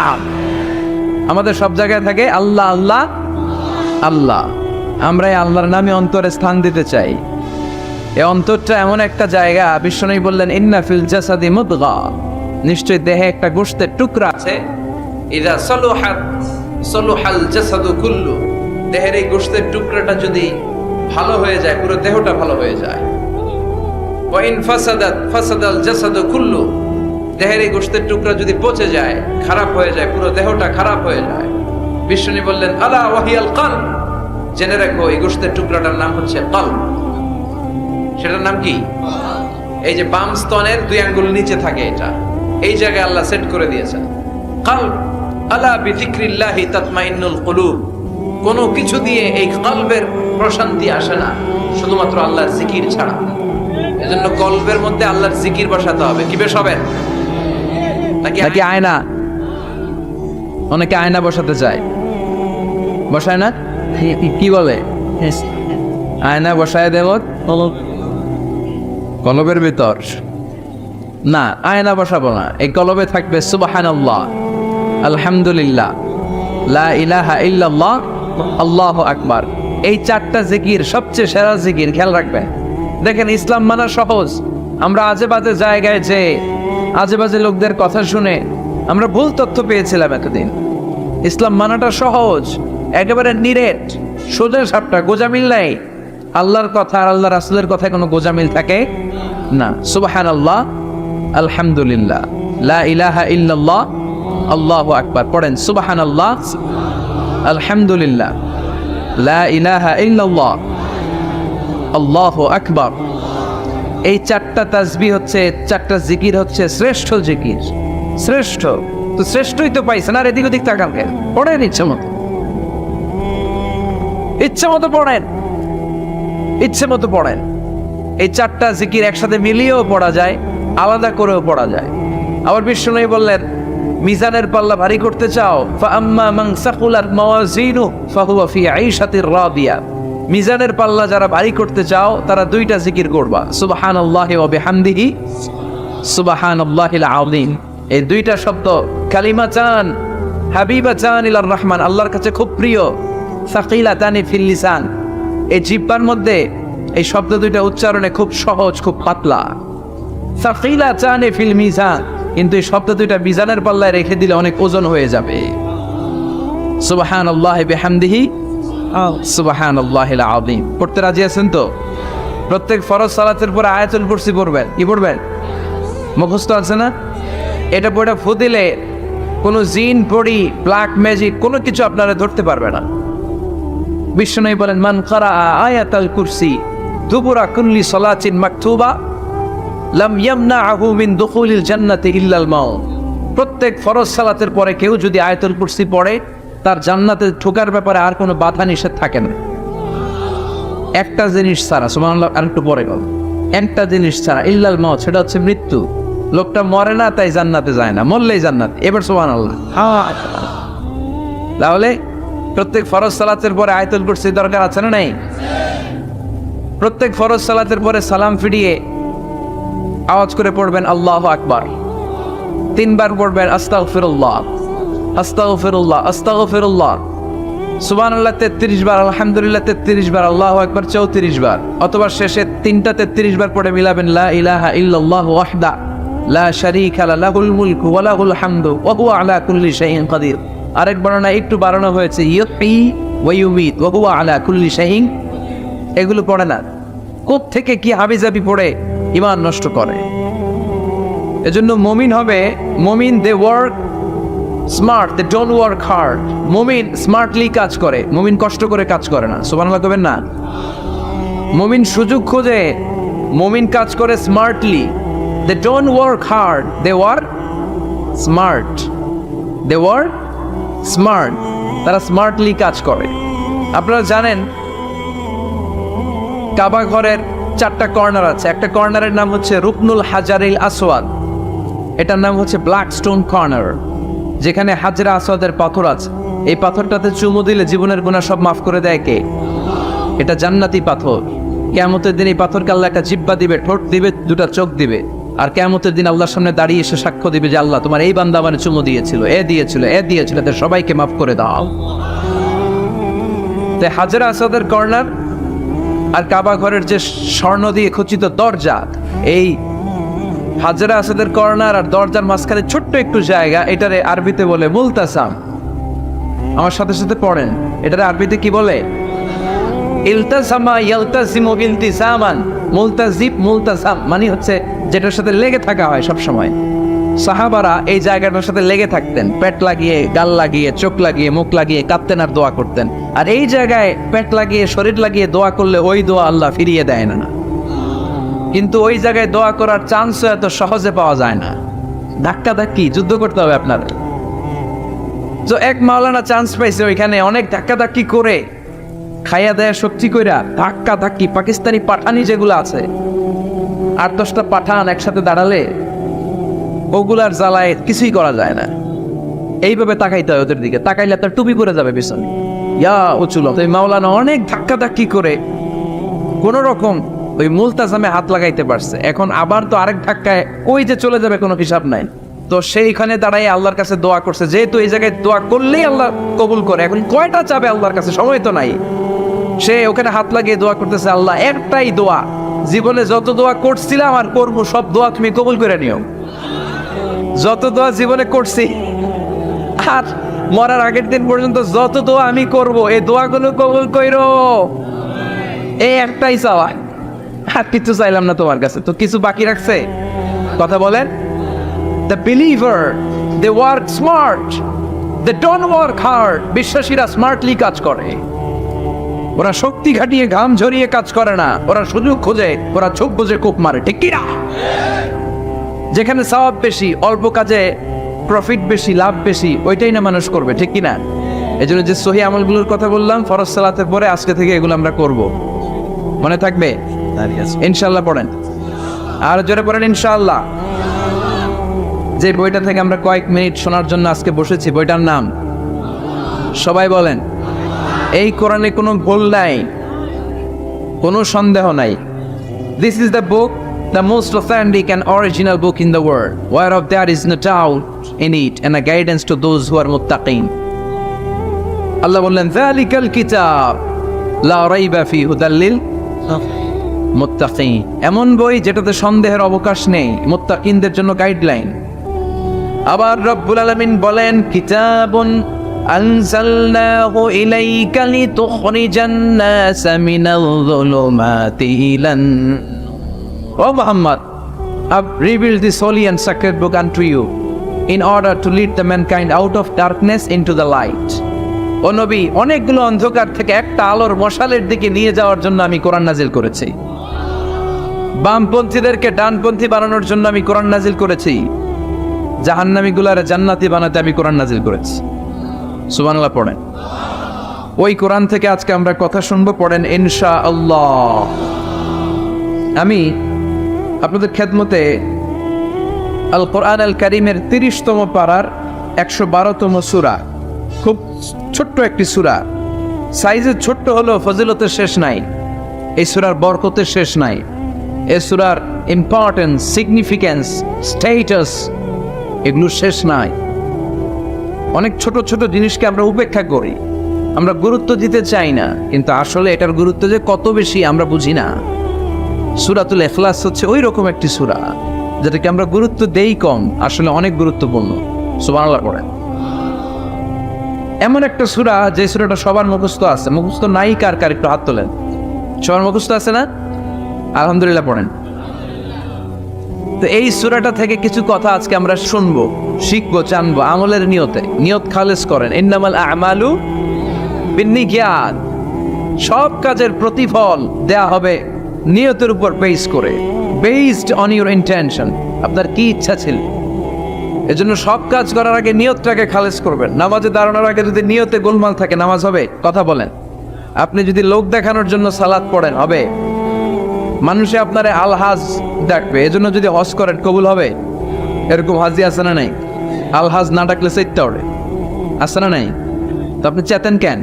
আমাদের সব জায়গায় থাকে আল্লাহ আল্লাহ আল্লাহ। আমরা এই আল্লাহর নামে অন্তরে স্থান দিতে চাই। এই অন্তরটা এমন একটা জায়গা, বিশ্বনবী বললেন ইন্না ফিল জাসাদি মুদগা, নিশ্চয় দেহে একটা গোশতের টুকরা আছে, ইদা সলুহাত সলুহাল জাসাদু কুল্লু, দেহের এই গোশতের টুকরাটা যদি ভালো হয়ে যায় পুরো দেহটা ভালো হয়ে যায়। ওয়া ইন ফাসাদাত ফাসাদাল জাসাদু কুল্লু, দেহের এই গোশতের টুকরা যদি পচে যায়, খারাপ হয়ে যায়, পুরো দেহটা খারাপ হয়ে যায়। বিষ্ণু বললেন আলা ওয়াহিয়াল কলব, জেনে রাখো এই গোশতের টুকরাটার নাম হচ্ছে কলব। সেটার নাম কি? এই যে বাম স্তনের 2 আঙ্গুল নিচে থাকে, এটা এই জায়গায় আল্লাহ সেট করে দিয়েছেন কলব। আলা বিযিকরিল্লাহি তাতমাইন্নুল কুলুব, কোনো কিছু দিয়ে এই কলবের প্রশান্তি আসে না শুধুমাত্র আল্লাহর জিকির ছাড়া। এজন্য কলবের মধ্যে আল্লাহর জিকির বসাতে হবে। কি বসাবেন? নাকি আয়না? অনেকে আয়না বসাতে চায়, বসায় না? কি বলে? আয়না বসায় দেব কলবের ভিতর? না, আয়না বসাবো না। এই কলবে থাকবে সুবহানাল্লাহ, আলহামদুলিল্লাহ, লা ইলাহা ইল্লাল্লাহ, আল্লাহু আকবার। এই 4টা জিকির সবচেয়ে সেরা জিকির। খেয়াল রাখবেন। দেখেন, ইসলাম মানা সহজ। আমরা আজে বাজে জায়গায় যে আজে বাজে লোকদের কথা শুনে আমরা ভুল তথ্য পেয়েছিলাম এতদিন। ইসলাম মানাটা সহজ, একেবারে নিরেট, সোজা সাপটা, গোজামিল নাই। আল্লাহর কথা আর আল্লাহ রাসূলের কথায় কোনো গোজামিল থাকে না। সুবহানাল্লাহ, আলহামদুলিল্লাহ, লা ইলাহা ইল্লাল্লাহ, আল্লাহু আকবার। পড়েন সুবহানাল্লাহ, আলহামদুলিল্লাহ, লা ইলাহা ইল্লাল্লাহ, আল্লাহু আকবার। এই 4টা তাসবিহ হচ্ছে, 4টা জিকির হচ্ছে শ্রেষ্ঠ জিকির। শ্রেষ্ঠ তো শ্রেষ্ঠই তো পাইছেন, আর এদিক ওদিক তাকান কেন? পড়েন ইচ্ছে মতো, ইচ্ছে মতো পড়েন, ইচ্ছে মতো পড়েন। এই 4টা জিকির একসাথে মিলিয়েও পড়া যায়, আলাদা করেও পড়া যায়। আবার বিষ্ণু বললেন, মিজানের পাল্লা ভারী করতে চাও, ফাআম্মা মান সাকুলাত মাওয়াজিনু ফাহুয়া ফি আইশাতির রাদিয়া। মিজানের পাল্লা যারা ভারী করতে চাও তারা 2টা জিকির করবা, সুবহানাল্লাহি ওয়া বিহামদিহি, সুবহানাল্লাহিল আযীম। এই 2টা শব্দ কালিমাতান হাবিবাতান ইলার রহমান, আল্লাহর কাছে খুব প্রিয়। সাকিলাতানি ফিল লিসান, এই জিহ্বার মধ্যে এই শব্দ দুইটা উচ্চারণে খুব সহজ, খুব পাতলা। সাকিলাতানি ফিল মিজান, কিন্তু এই শব্দ দুইটা মিজানের পাল্লায় রেখে দিলে অনেক ওজন হয়ে যাবে। সুবহানাল্লাহি বিহামদিহি সুবহানাল্লাহিল আযীম। পড়তে রাজি আছেন তো? প্রত্যেক ফরজ সালাতের পরে আয়াতুল কুরসি পড়বেন। কি পড়বেন? মুখস্থ আছে না? এটা পড়ে ফু দিলে কোনো জিন পড়ি ব্ল্যাক ম্যাজিক কোনো কিছু আপনারা ধরতে পারবে না। বিশ্বনবী বলেন, মান কারা আয়াতুল কুরসি দুবুরা কুল্লি সালাতিন মাকতুবা লাম ইয়ামনাহু মিন দুখুলিল জান্নাতি ইল্লাল মাউত। প্রত্যেক ফরজ সালাতের পরে কেউ যদি আয়াতুল কুরসি পড়ে, তার জান্নাতে ঢোকার ব্যাপারে আর কোনো বাধা নিষেধ থাকে না। একটা জিনিস ছাড়া, সুবহানাল্লাহ, আরেকটু পরে বল, একটা জিনিস ছাড়া, ইল্লাল মাউত, সেটা হচ্ছে মৃত্যু। লোকটা মরে না তাই জান্নাতে যায় না, মরলেই জান্নাত। এবার সুবহানাল্লাহ। তাহলে প্রত্যেক ফরজ সালাতের পরে আয়াতুল কুরসি দরকার আছে না নাই? প্রত্যেক ফরজ সালাতের পরে সালাম ফিরিয়ে আওয়াজ করে পড়বেন আল্লাহু আকবার। 3 বার পড়বেন আস্তাগফিরুল্লাহ আস্তাগফিরুল্লাহ আস্তাগফিরুল্লাহ। সুবহানাল্লাহ 33 বার, আলহামদুলিল্লাহ 33 বার, আল্লাহু আকবার 34 বার। অথবা শেষে 3টা 33 বার পড়ে মিলাবেন লা ইলাহা ইল্লাল্লাহু ওয়াহদা লা শারীকা লাহুল মুলকু ওয়া লাহুল হামদু ওয়া হুয়া আলা কুল্লি শাইইন কাদির। আরেক বর্ণনা একটু বাড়ানো হয়েছে, ইউহয়ী ওয়া ইউমীত ওয়া হুয়া আলা কুল্লি শাইইন। এগুলো পড়ে না, কোত্থেকে কি হাবিজাবি পড়ে ঈমান নষ্ট করে। এজন্য মুমিন হবে, মুমিন they work smart, they don't work hard. মুমিন স্মার্টলি কাজ করে, মুমিন কষ্ট করে কাজ করে না। সুবহানাল্লাহ কবেন না? মুমিন সুযোগ খোঁজে, মুমিন কাজ করে smartly. They don't work hard, they work smart. They work smart, তারা স্মার্টলি কাজ করে। আপনারা জানেন কাবা ঘরের 4টা কর্নার আছে। একটা কর্নারের নাম হচ্ছে রুকনুল হাজারিল আসওয়াদ, এটার নাম হচ্ছে ব্ল্যাক স্টোন কর্নার, যেখানে হাজরা আসওয়াদের পাথর আছে। এই পাথরটাতে চুমু দিলে জীবনের গুনাহ সব মাফ করে দেয় কে? এটা জান্নাতি পাথর। কিয়ামতের দিন এই পাথরকে আল্লাহ একটা জিহ্বা দিবে, ঠোঁট দিবে, 2টা চোখ দিবে। আর কিয়ামতের দিন আল্লাহর সামনে দাঁড়িয়ে এসে সাক্ষ্য দিবে যে আল্লাহ তোমার এই বান্দা মানে চুমু দিয়েছিল, এ দিয়েছিল, এ দিয়েছিল, এদের সবাইকে মাফ করে দাও। তাই হাজরা আসওয়াদের কর্নার আর কাবা ঘরের যে স্বর্ণ দিয়ে খচিত দরজা, এই হাজরা আসওয়াদের কর্নার আর দরজার মাঝখানে ছোট্ট একটু জায়গা, এটারে আরবিতে বলে মুলতাসাম। আমার সাথে সাথে পড়েন, এটারে আরবিতে কি বলে? ইলতাসামা ইয়ালতাসিমু ইলতিসামান। মুলতাজিব মুলতাসাম মানে হচ্ছে যেটার সাথে লেগে থাকা হয় সব সময়। সাহাবারা এই জায়গাটার সাথে লেগে থাকতেন, পেট লাগিয়ে, গাল লাগিয়ে, চোখ লাগিয়ে, মুখ লাগিয়ে কাঁদতেন আর দোয়া করতেন। আর এই জায়গায় পেট লাগিয়ে, শরীর লাগিয়ে দোয়া করলে ওই দোয়া আল্লাহ ফিরিয়ে দেয় না। কিন্তু ওই জায়গায় দোয়া করার চান্সও এত সহজে পাওয়া যায় না, ধাক্কা ধাক্কি যুদ্ধ করতে হবে আপনার। তো এক মাওলানা চান্স পাইছে ওইখানে, অনেক ধাক্কা ধাক্কি করে খাইয়া দেয়া শক্তি কইরা ধাক্কা ধাক্কি, পাকিস্তানি পাঠানি যেগুলো আছে 8-10টা পাঠান একসাথে দাঁড়ালে ওগুলার জ্বালায় কিছুই করা যায় না। এইভাবে তাকাইতে হয় ওদের দিকে, তাকাইলে আপনার টুপি পরে যাবে পিছনে। ইয়া উচুল। তো মাওলানা অনেক ধাক্কা ধাক্কি করে কোন রকম ওই মুলতাজামে হাত লাগাইতে পারছে। এখন আবার তো আরেক ধাক্কায় ওই যে চলে যাবে, কোনো হিসাব নাই। তো সেইখানে দাঁড়াই আল্লাহর কাছে দোয়া করছে, যেহেতু এই জায়গায় দোয়া করলেই আল্লাহ কবুল করে। এখন কয়টা চাবে আল্লাহর কাছে, সময় তো নাই। সে ওখানে হাত লাগিয়ে দোয়া করতেছে, আল্লাহ একটাই দোয়া, জীবনে যত দোয়া করছিলাম আর করবো সব দোয়া তুমি কবুল করে নিও। যত দোয়া জীবনে করছি আর মরার আগের দিন পর্যন্ত যত দোয়া আমি করব, এই দোয়াগুলো কবুল কইরো। এই একটাই চাওয়া, আর কিছু চাইলাম না তোমার কাছে। তো কিছু বাকি রাখছে? কথা বলেন। The believer, they work smart, they don't work hard. বিশ্বাসীরা স্মার্টলি কাজ করে, ওরা শক্তি খাটিয়ে ঘাম ঝরিয়ে কাজ করে না, ওরা সুযোগ খোঁজে, ওরা চোখ বুজে কোপ মারে, ঠিক কি না? যেখানে সওয়াব বেশি, অল্প কাজে প্রফিট বেশি, লাভ বেশি, ওইটাই না মানুষ করবে, ঠিক কি না? এই জন্য যে সহি আমলগুলোর কথা বললাম ফরজ সালাতের পরে, আজকে থেকে এগুলো আমরা করব। মনে থাকবে ইনশাআল্লাহ? পড়েন আর জোরে পড়েন ইনশাআল্লাহ। যে বইটা থেকে আমরা কয়েক মিনিট শোনার জন্য আজকে বসেছি, বইটার নাম সবাই বলেন। এই কোরআনে কোনো ভুল নাই, কোনো সন্দেহ নাই। This is the book, the most authentic and original book in the world, whereof there is no doubt in it, and a guidance to those who are muttaqin. আল্লাহ বললেন যালিকাল কিতাব লা রাইবা ফি হুদাল লিল মুত্তাকিন, এমন বই যেটাতে সন্দেহের অবকাশ নেই, মুত্তাকিনদের জন্য গাইডলাইন। আবার রব্বুল আলামিন বলেন কিতাবুন আনজালনাহু ইলাইকা লিতুখরিজান নাসা মিনাল যুলুমাতি ইলান। ও Muhammad, I've revealed this holy and sacred book unto you in order to lead the mankind out of darkness into the light. ও নবী, অনেকগুলো অন্ধকার থেকে একটা আলোর মশালের দিকে নিয়ে যাওয়ার জন্য আমি কোরআন নাজিল করেছি। বামপন্থীদেরকে ডানপন্থী বানানোর জন্য আমি কোরআন নাজিল করেছি। জাহান্নামীগুলারে জান্নাতি বানাতে আমি কোরআন নাজিল করেছি। সুবহানাল্লাহ পড়েন। ওই কোরআন থেকে আজকে আমরা কথা শুনবো, পড়েন ইনশাআল্লাহ। আমি আপনাদের খেদমতে আল কোরআন আল কারীমের 30তম পারার 112তম সূরা, খুব ছোট্ট একটি সূরা, সাইজে ছোট্ট হলেও ফজিলতের শেষ নাই। এই সূরার বরকতের শেষ নাই। এই সূরার ইম্পর্টেন্স, সিগনিফিক্যান্স, স্ট্যাটাস, এগুলো শেষ নাই। অনেক ছোট ছোট জিনিসকে আমরা উপেক্ষা করি, আমরা গুরুত্ব দিতে চাই না, কিন্তু আসলে এটার গুরুত্ব যে কত বেশি আমরা বুঝি না। সূরাতুল ইখলাস হচ্ছে ওই রকম একটি সূরা যেটাকে আমরা গুরুত্ব দেই কম, আসলে অনেক গুরুত্বপূর্ণ। সুবহানাল্লাহ পড়েন। এমন একটা সূরা যে সূরাটা সবার মুখস্থ আছে, মুখস্থ নাই কার কার একটু হাত তোলেন। সবার মুখস্থ আছে না? আলহামদুলিল্লাহ পড়েন। তো এই সূরাটা থেকে কিছু কথা আজকে আমরা শুনবো, শিখবো, জানবো আমলের নিয়তে। নিয়ত খালেস করেন। ইন্নামাল আ'মালু বিন্নিয়াত, সব কাজের প্রতিফল দেয়া হবে নিয়তের উপর বেস করে, বেসড অন ইউর ইন্টেনশন। আপনার কি ইচ্ছা ছিল, এজন্য সব কাজ করার আগে নিয়তটাকে খালেস করবেন। নামাজে দাঁড়ানোর আগে যদি নিয়তে গোলমাল থাকে নামাজ হবে? কথা বলেন। আপনি যদি লোক দেখানোর জন্য সালাত পড়েন হবে? মানুষে আপনারে আলহাজ ডাকবে, এজন্য যদি হজ করেন কবুল হবে? এরকম হাজি আছে না নাই? আলহাজ না ডাকলে চেতে ওঠে, আছে না নাই? তো আপনি চেতেন কেন?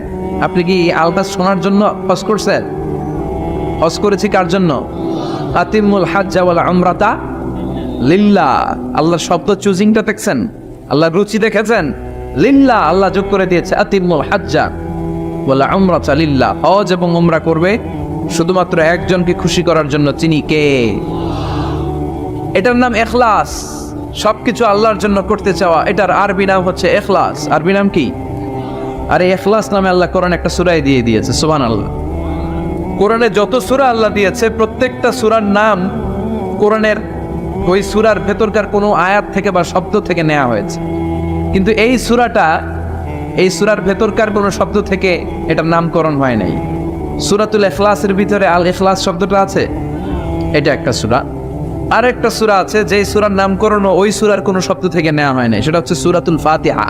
আপনি কি আলহাজ শোনার জন্য হজ করছেন? হজ করেছি কার জন্য? আতিমুল হাজ্জা ওয়াল উমরাতা লিল্লাহ। আল্লাহর শব্দ চুজিংটা দেখছেন? আল্লাহর রুচি দেখেছেন? লিল্লাহ, আল্লাহ যোগ করে দিয়েছে আতিমুল হাজ্জা ওয়াল উমরাতা লিল্লাহ। হজ এবং উমরা করবে শুধুমাত্র একজনকে খুশি করার জন্য। তিনি কে? এটার নাম ইখলাস। সবকিছু আল্লাহর জন্য করতে চাওয়া, এটার আরবি নাম হচ্ছে ইখলাস। আরবি নাম কি? আরে ইখলাস নামে আল্লাহ কোরআন একটা সূরাই দিয়ে দিয়েছে। সুবহানাল্লাহ। কোরআনে যত সূরা আল্লাহ দিয়েছে প্রত্যেকটা সূরার নাম কোরআনের ওই সূরার ভেতরকার কোনো আয়াত থেকে বা শব্দ থেকে নেওয়া হয়েছে, কিন্তু এই সূরাটা, এই সূরার ভেতরকার কোনো শব্দ থেকে এটার নামকরণ হয় নাই। সূরাতুল ইখলাসের ভিতরে আল ইখলাস শব্দটা আছে, এটা একটা সূরা। আর একটা সূরা আছে যেই সূরার নামকরণ ওই সূরার কোনো শব্দ থেকে নেওয়া হয় নাই, সেটা হচ্ছে সূরাতুল ফাতিহা।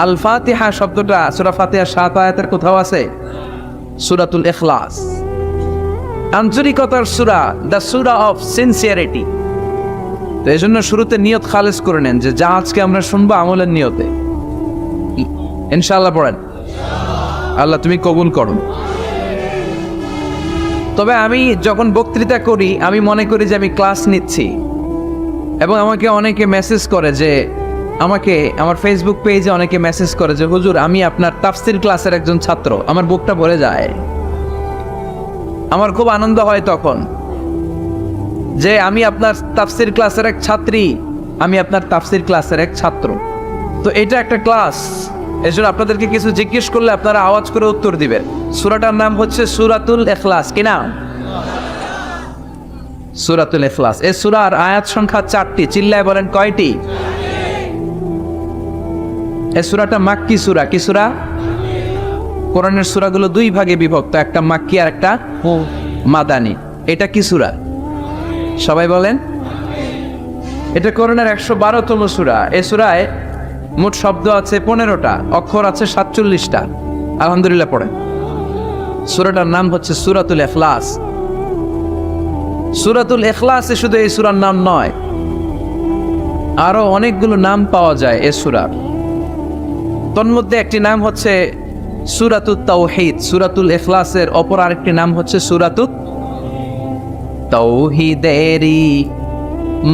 আল ফাতিহা শব্দটা সূরা ফাতিহার 7 আয়াতের কোথাও আছে? সূরাতুল ইখলাস আন্তরিকতার সূরা, দ্য সূরা অফ সিনসিয়ারিটি। তো এই জন্য শুরুতে নিয়ত খালেস করে নেন যে যা আজকে আমরা শুনবো আমলের নিয়তে। ইনশাআল্লাহ পড়েন। আল্লাহ তুমি কবুল করো। তবে আমি যখন বক্তৃতা করি আমি মনে করি যে আমি ক্লাস নিচ্ছি, এবং আমাকে অনেকে মেসেজ করে যে, আমাকে আমার ফেসবুক পেজে অনেকে মেসেজ করে যে হুজুর আমি আপনার তাফসীর ক্লাসের একজন ছাত্র, আমার বুকটা ভরে যায়। আমার খুব আনন্দ হয় তখন যে আমি আপনার তাফসীর ক্লাসের এক ছাত্রী, আমি আপনার তাফসীর ক্লাসের এক ছাত্র। তো এটা একটা ক্লাস, এজন্য আপনাদেরকে কিছু জিজ্ঞেস করলে আপনারা আওয়াজ করে উত্তর দিবেন। সূরাটার নাম হচ্ছে সূরাতুল ইখলাস। কি নাম? সূরাতুল ইখলাস। এই সূরার আয়াত সংখ্যা 4টি। চিল্লায় বলেন কয়টি? এই সূরাটা মাক্কি সূরা। কি সূরা? কোরআনের সূরাগুলো 2 ভাগে বিভক্ত, একটা মাক্কি আর একটা মাদানী। এটা কি সূরা? সবাই বলেন। এটা কোরআনের 112তম সূরা। এই সূরায় মোট শব্দ আছে 15টা, অক্ষর আছে 47টা। আলহামদুলিল্লাহ পড়েন। সূরাটার নাম হচ্ছে সূরাতুল ইখলাস। সূরাতুল ইখলাসে শুধু এই সূরার নাম নয়, আরো অনেকগুলো নাম পাওয়া যায় এই সূরার। তন্মধ্যে একটি নাম হচ্ছে সূরাতুত তাওহীদ। সূরাতুল ইখলাসের অপর আরেকটি নাম হচ্ছে সূরাতুত তাওহীদেরি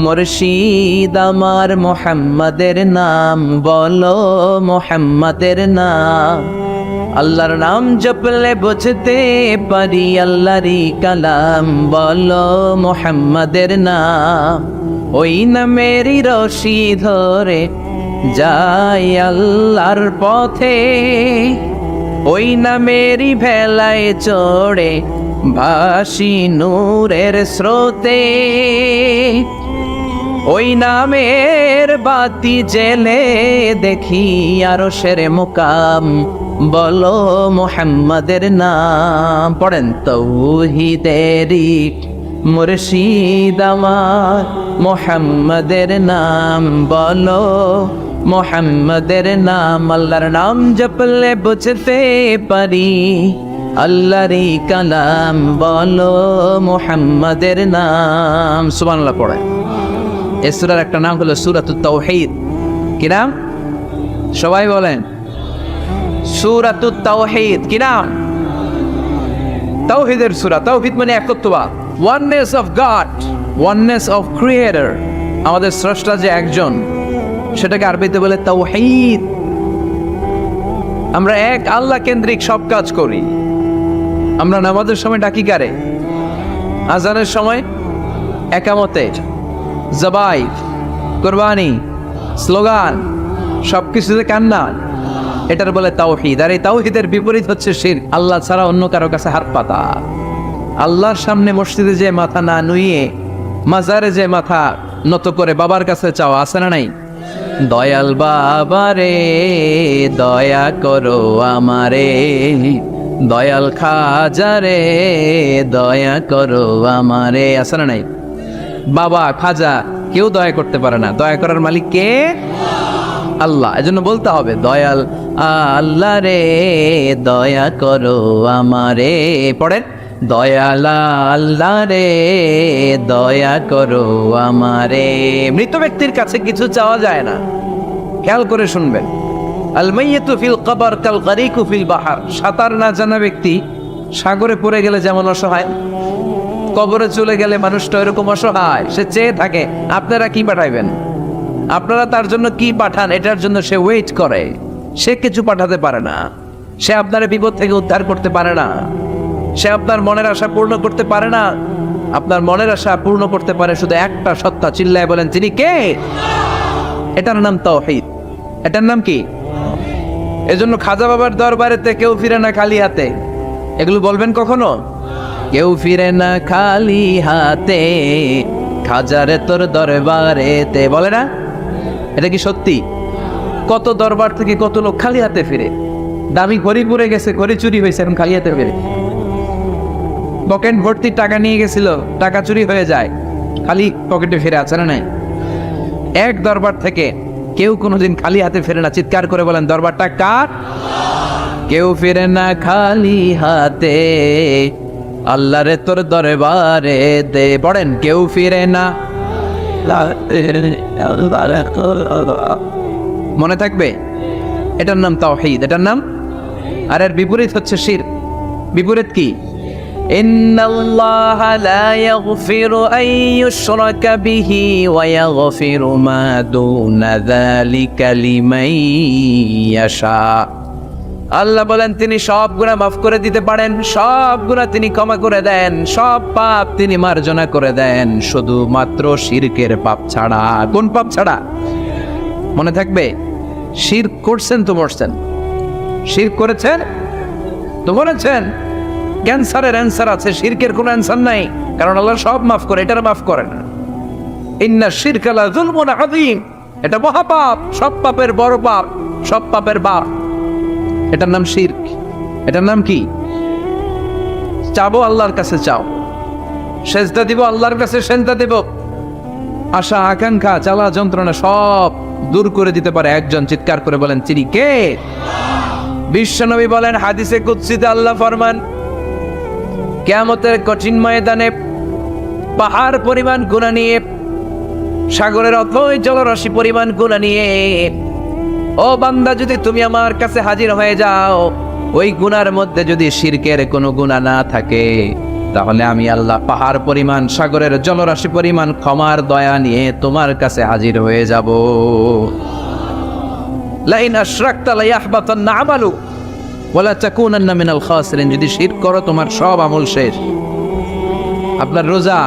মুর্শিদ আমার মুহাম্মাদের নাম বলো, মুহাম্মাদের নাম। আল্লাহর নাম জপলে বুঝতে পারি আল্লাহরই কালাম, বলো মুহাম্মাদের নাম। ওই নামেরই রশি ধরে যাই আল্লাহর পথে, ওই নামেরই ভেলায় চড়ে ভাসি নূরের স্রোতে। ওই নামের বাতি জেলে দেখি আরশের মুকাম, বলো মুহাম্মাদের নাম। পড়েন, তাওহীদেরই মুর্শিদ আমার মুহাম্মাদের নাম, বলো মুহাম্মাদের নাম। আল্লাহর নাম জপলে বুঝতে পারি আল্লাহরই কালাম, বলো মুহাম্মাদের নাম। সুবহানাল্লাহ পড়ে। এই সূরার একটা নাম হলো সূরাতুত তাওহীদ। কি নাম? সবাই বলেন, সূরাতুত তাওহীদ। কি নাম? তাওহীদের সূরা। তাওহীদ মানে একত্ববাদ, oneness of God, oneness of creator. আমাদের স্রষ্টা যে একজন, সেটাকে আরবিতে বলে তাওহীদ। আমরা এক আল্লাহ কেন্দ্রিক সব কাজ করি। আমরা নামাজের সময় ডাকি কারে? আজানের সময়, একামতে, জবাই, কুরবানি, স্লোগান, সবকিছুতে কান্না, এটার বলে তাওহীদ। আর এই তাওহীদের বিপরীত হচ্ছে শিরক। আল্লাহ ছাড়া অন্য কারো কাছে হাত পাতা, আল্লাহর সামনে মসজিদে যে মাথা না নুইয়ে মাজারে যে মাথা নত করে বাবার কাছে চাওয়া, আছে না নাই? দয়াল বাবারে দয়া করো আমারে, দয়াল খাজারে দয়া করো আমারে, আছে না নাই? বাবা খাজা কেউ দয়া করতে পারে না, দয়া করার মালিক কে? আল্লাহ। এজন্য বলতে হবে দয়াল আল্লাহ রে দয়া করো আমারে। পড়েন, দয়াল আল্লাহ রে দয়া করো আমারে। মৃত ব্যক্তির কাছে কিছু চাওয়া যায় না, খেয়াল করে শুনবেন। আল মাইয়িতু ফিল কবর কাল গারিকু ফিল বাহার। সাঁতার না জানা ব্যক্তি সাগরে পড়ে গেলে যেমন অসহায়, কবরে চলে গেলে মানুষটা এরকম অসহায়, সে চেয়ে থাকে আপনারা কি পাঠাইবেন, আপনারা তার জন্য কি পাঠান, এটার জন্য সে ওয়েট করে। সে কিছু পাঠাতে পারে না, সে আপনার বিপদ থেকে উদ্ধার করতে পারে না, সে আপনার মনের আশা পূর্ণ করতে পারে না। আপনার মনের আশা পূর্ণ করতে পারে শুধু একটা সত্তা, চিল্লায় বলেন তিনি কে? এটার নাম তাওহীদ। এটার নাম কি? এজন্য খাজা বাবার দরবারেতে কেউ ফিরে না খালি হাতে। এগুলো বলবেন কখনো? কেউ ফিরে না খালি হাতে, খাজারে তোর দরবারেতে, বলে না? এটা কি সত্যি? কত দরবার থেকে কত লোক খালি হাতে ফিরে। দামি ঘড়ি পরে গেছে, ঘড়ি চুরি হয়েছে, এখন খালি হাতে ফিরে। পকেট ভর্তি টাকা নিয়ে গেছিল, টাকা চুরি হয়ে যায়, খালি পকেটে ফিরে, আছে না নাই? এক দরবার থেকে কেউ কোনোদিন খালি হাতে ফিরে না। চিৎকার করে বলেন, দরবারটা কার? কেউ ফিরে না খালি হাতে, আল্লাহরে তোর দরবারে দে। পড়েন, কেউ ফিরে না। মনে থাকবে? এটার নাম তাওহীদ, এটার নাম। আর এর বিপরীত হচ্ছে শিরক। বিপরীত কি? ইন্নাল্লাহা লা ইয়াগফিরু আন ইউশরাকা বিহি ওয়া ইয়াগফিরু মা দুনা যালিকা লিমান ইয়াশা। আল্লাহ বলেন তিনি সব গুনাহ মাফ করে দিতে পারেন, সব গুনাহ তিনি ক্ষমা করে দেন, সব পাপ তিনি মার্জনা করে দেন, শুধুমাত্র শিরকের পাপ ছাড়া। কোন পাপ ছাড়া? মনে থাকবে, শিরক করছেন তো মরছেন, শিরক করেছেন তো মরেছেন। ক্যান্সারের অ্যান্সার আছে, শিরকের কোনো অ্যান্সার নাই, কারণ আল্লাহ সব মাফ করে, এটার মাফ করে না। ইন্না শিরকা লা যুলমুন আযীম, এটা মহাপাপ, সব পাপের বড় পাপ, সব পাপের বাপ। এটার নাম শিরক। এটার নাম কি? চাবো আল্লাহর কাছে চাও, সেজদা দিব আল্লাহর কাছে সেজদা দেব। আশা আকাঙ্ক্ষা জ্বালা যন্ত্রণা সব দূর করে দিতে পারে একজন। চিৎকার করে বলেন তিনি কে? বিশ্বনবী বলেন হাদিসে কুদসিতে আল্লাহ ফরমান, কিয়ামতের কঠিন ময়দানে পাহাড় পরিমাণ গুনাহ নিয়ে, সাগরের অথই জলরাশি পরিমাণ গুনাহ নিয়ে, ও বান্দা যদি তুমি আমার কাছে হাজির হয়ে যাও, ওই গুনার মধ্যে যদি শিরকের কোনো গুনাহ না থাকে, তাহলে আমি আল্লাহ পাহাড় পরিমাণ, সাগরের জলরাশি পরিমাণ ক্ষমার দয়া নিয়ে তোমার কাছে হাজির হয়ে যাব। লাইন আশরাকতা লায়াহবাতান্না আমালুক, ওয়ালা তাকুনান্না মিনাল খাসিরিন, যদি শিরক করো তোমার সব আমল শেষ। আপনার রোজা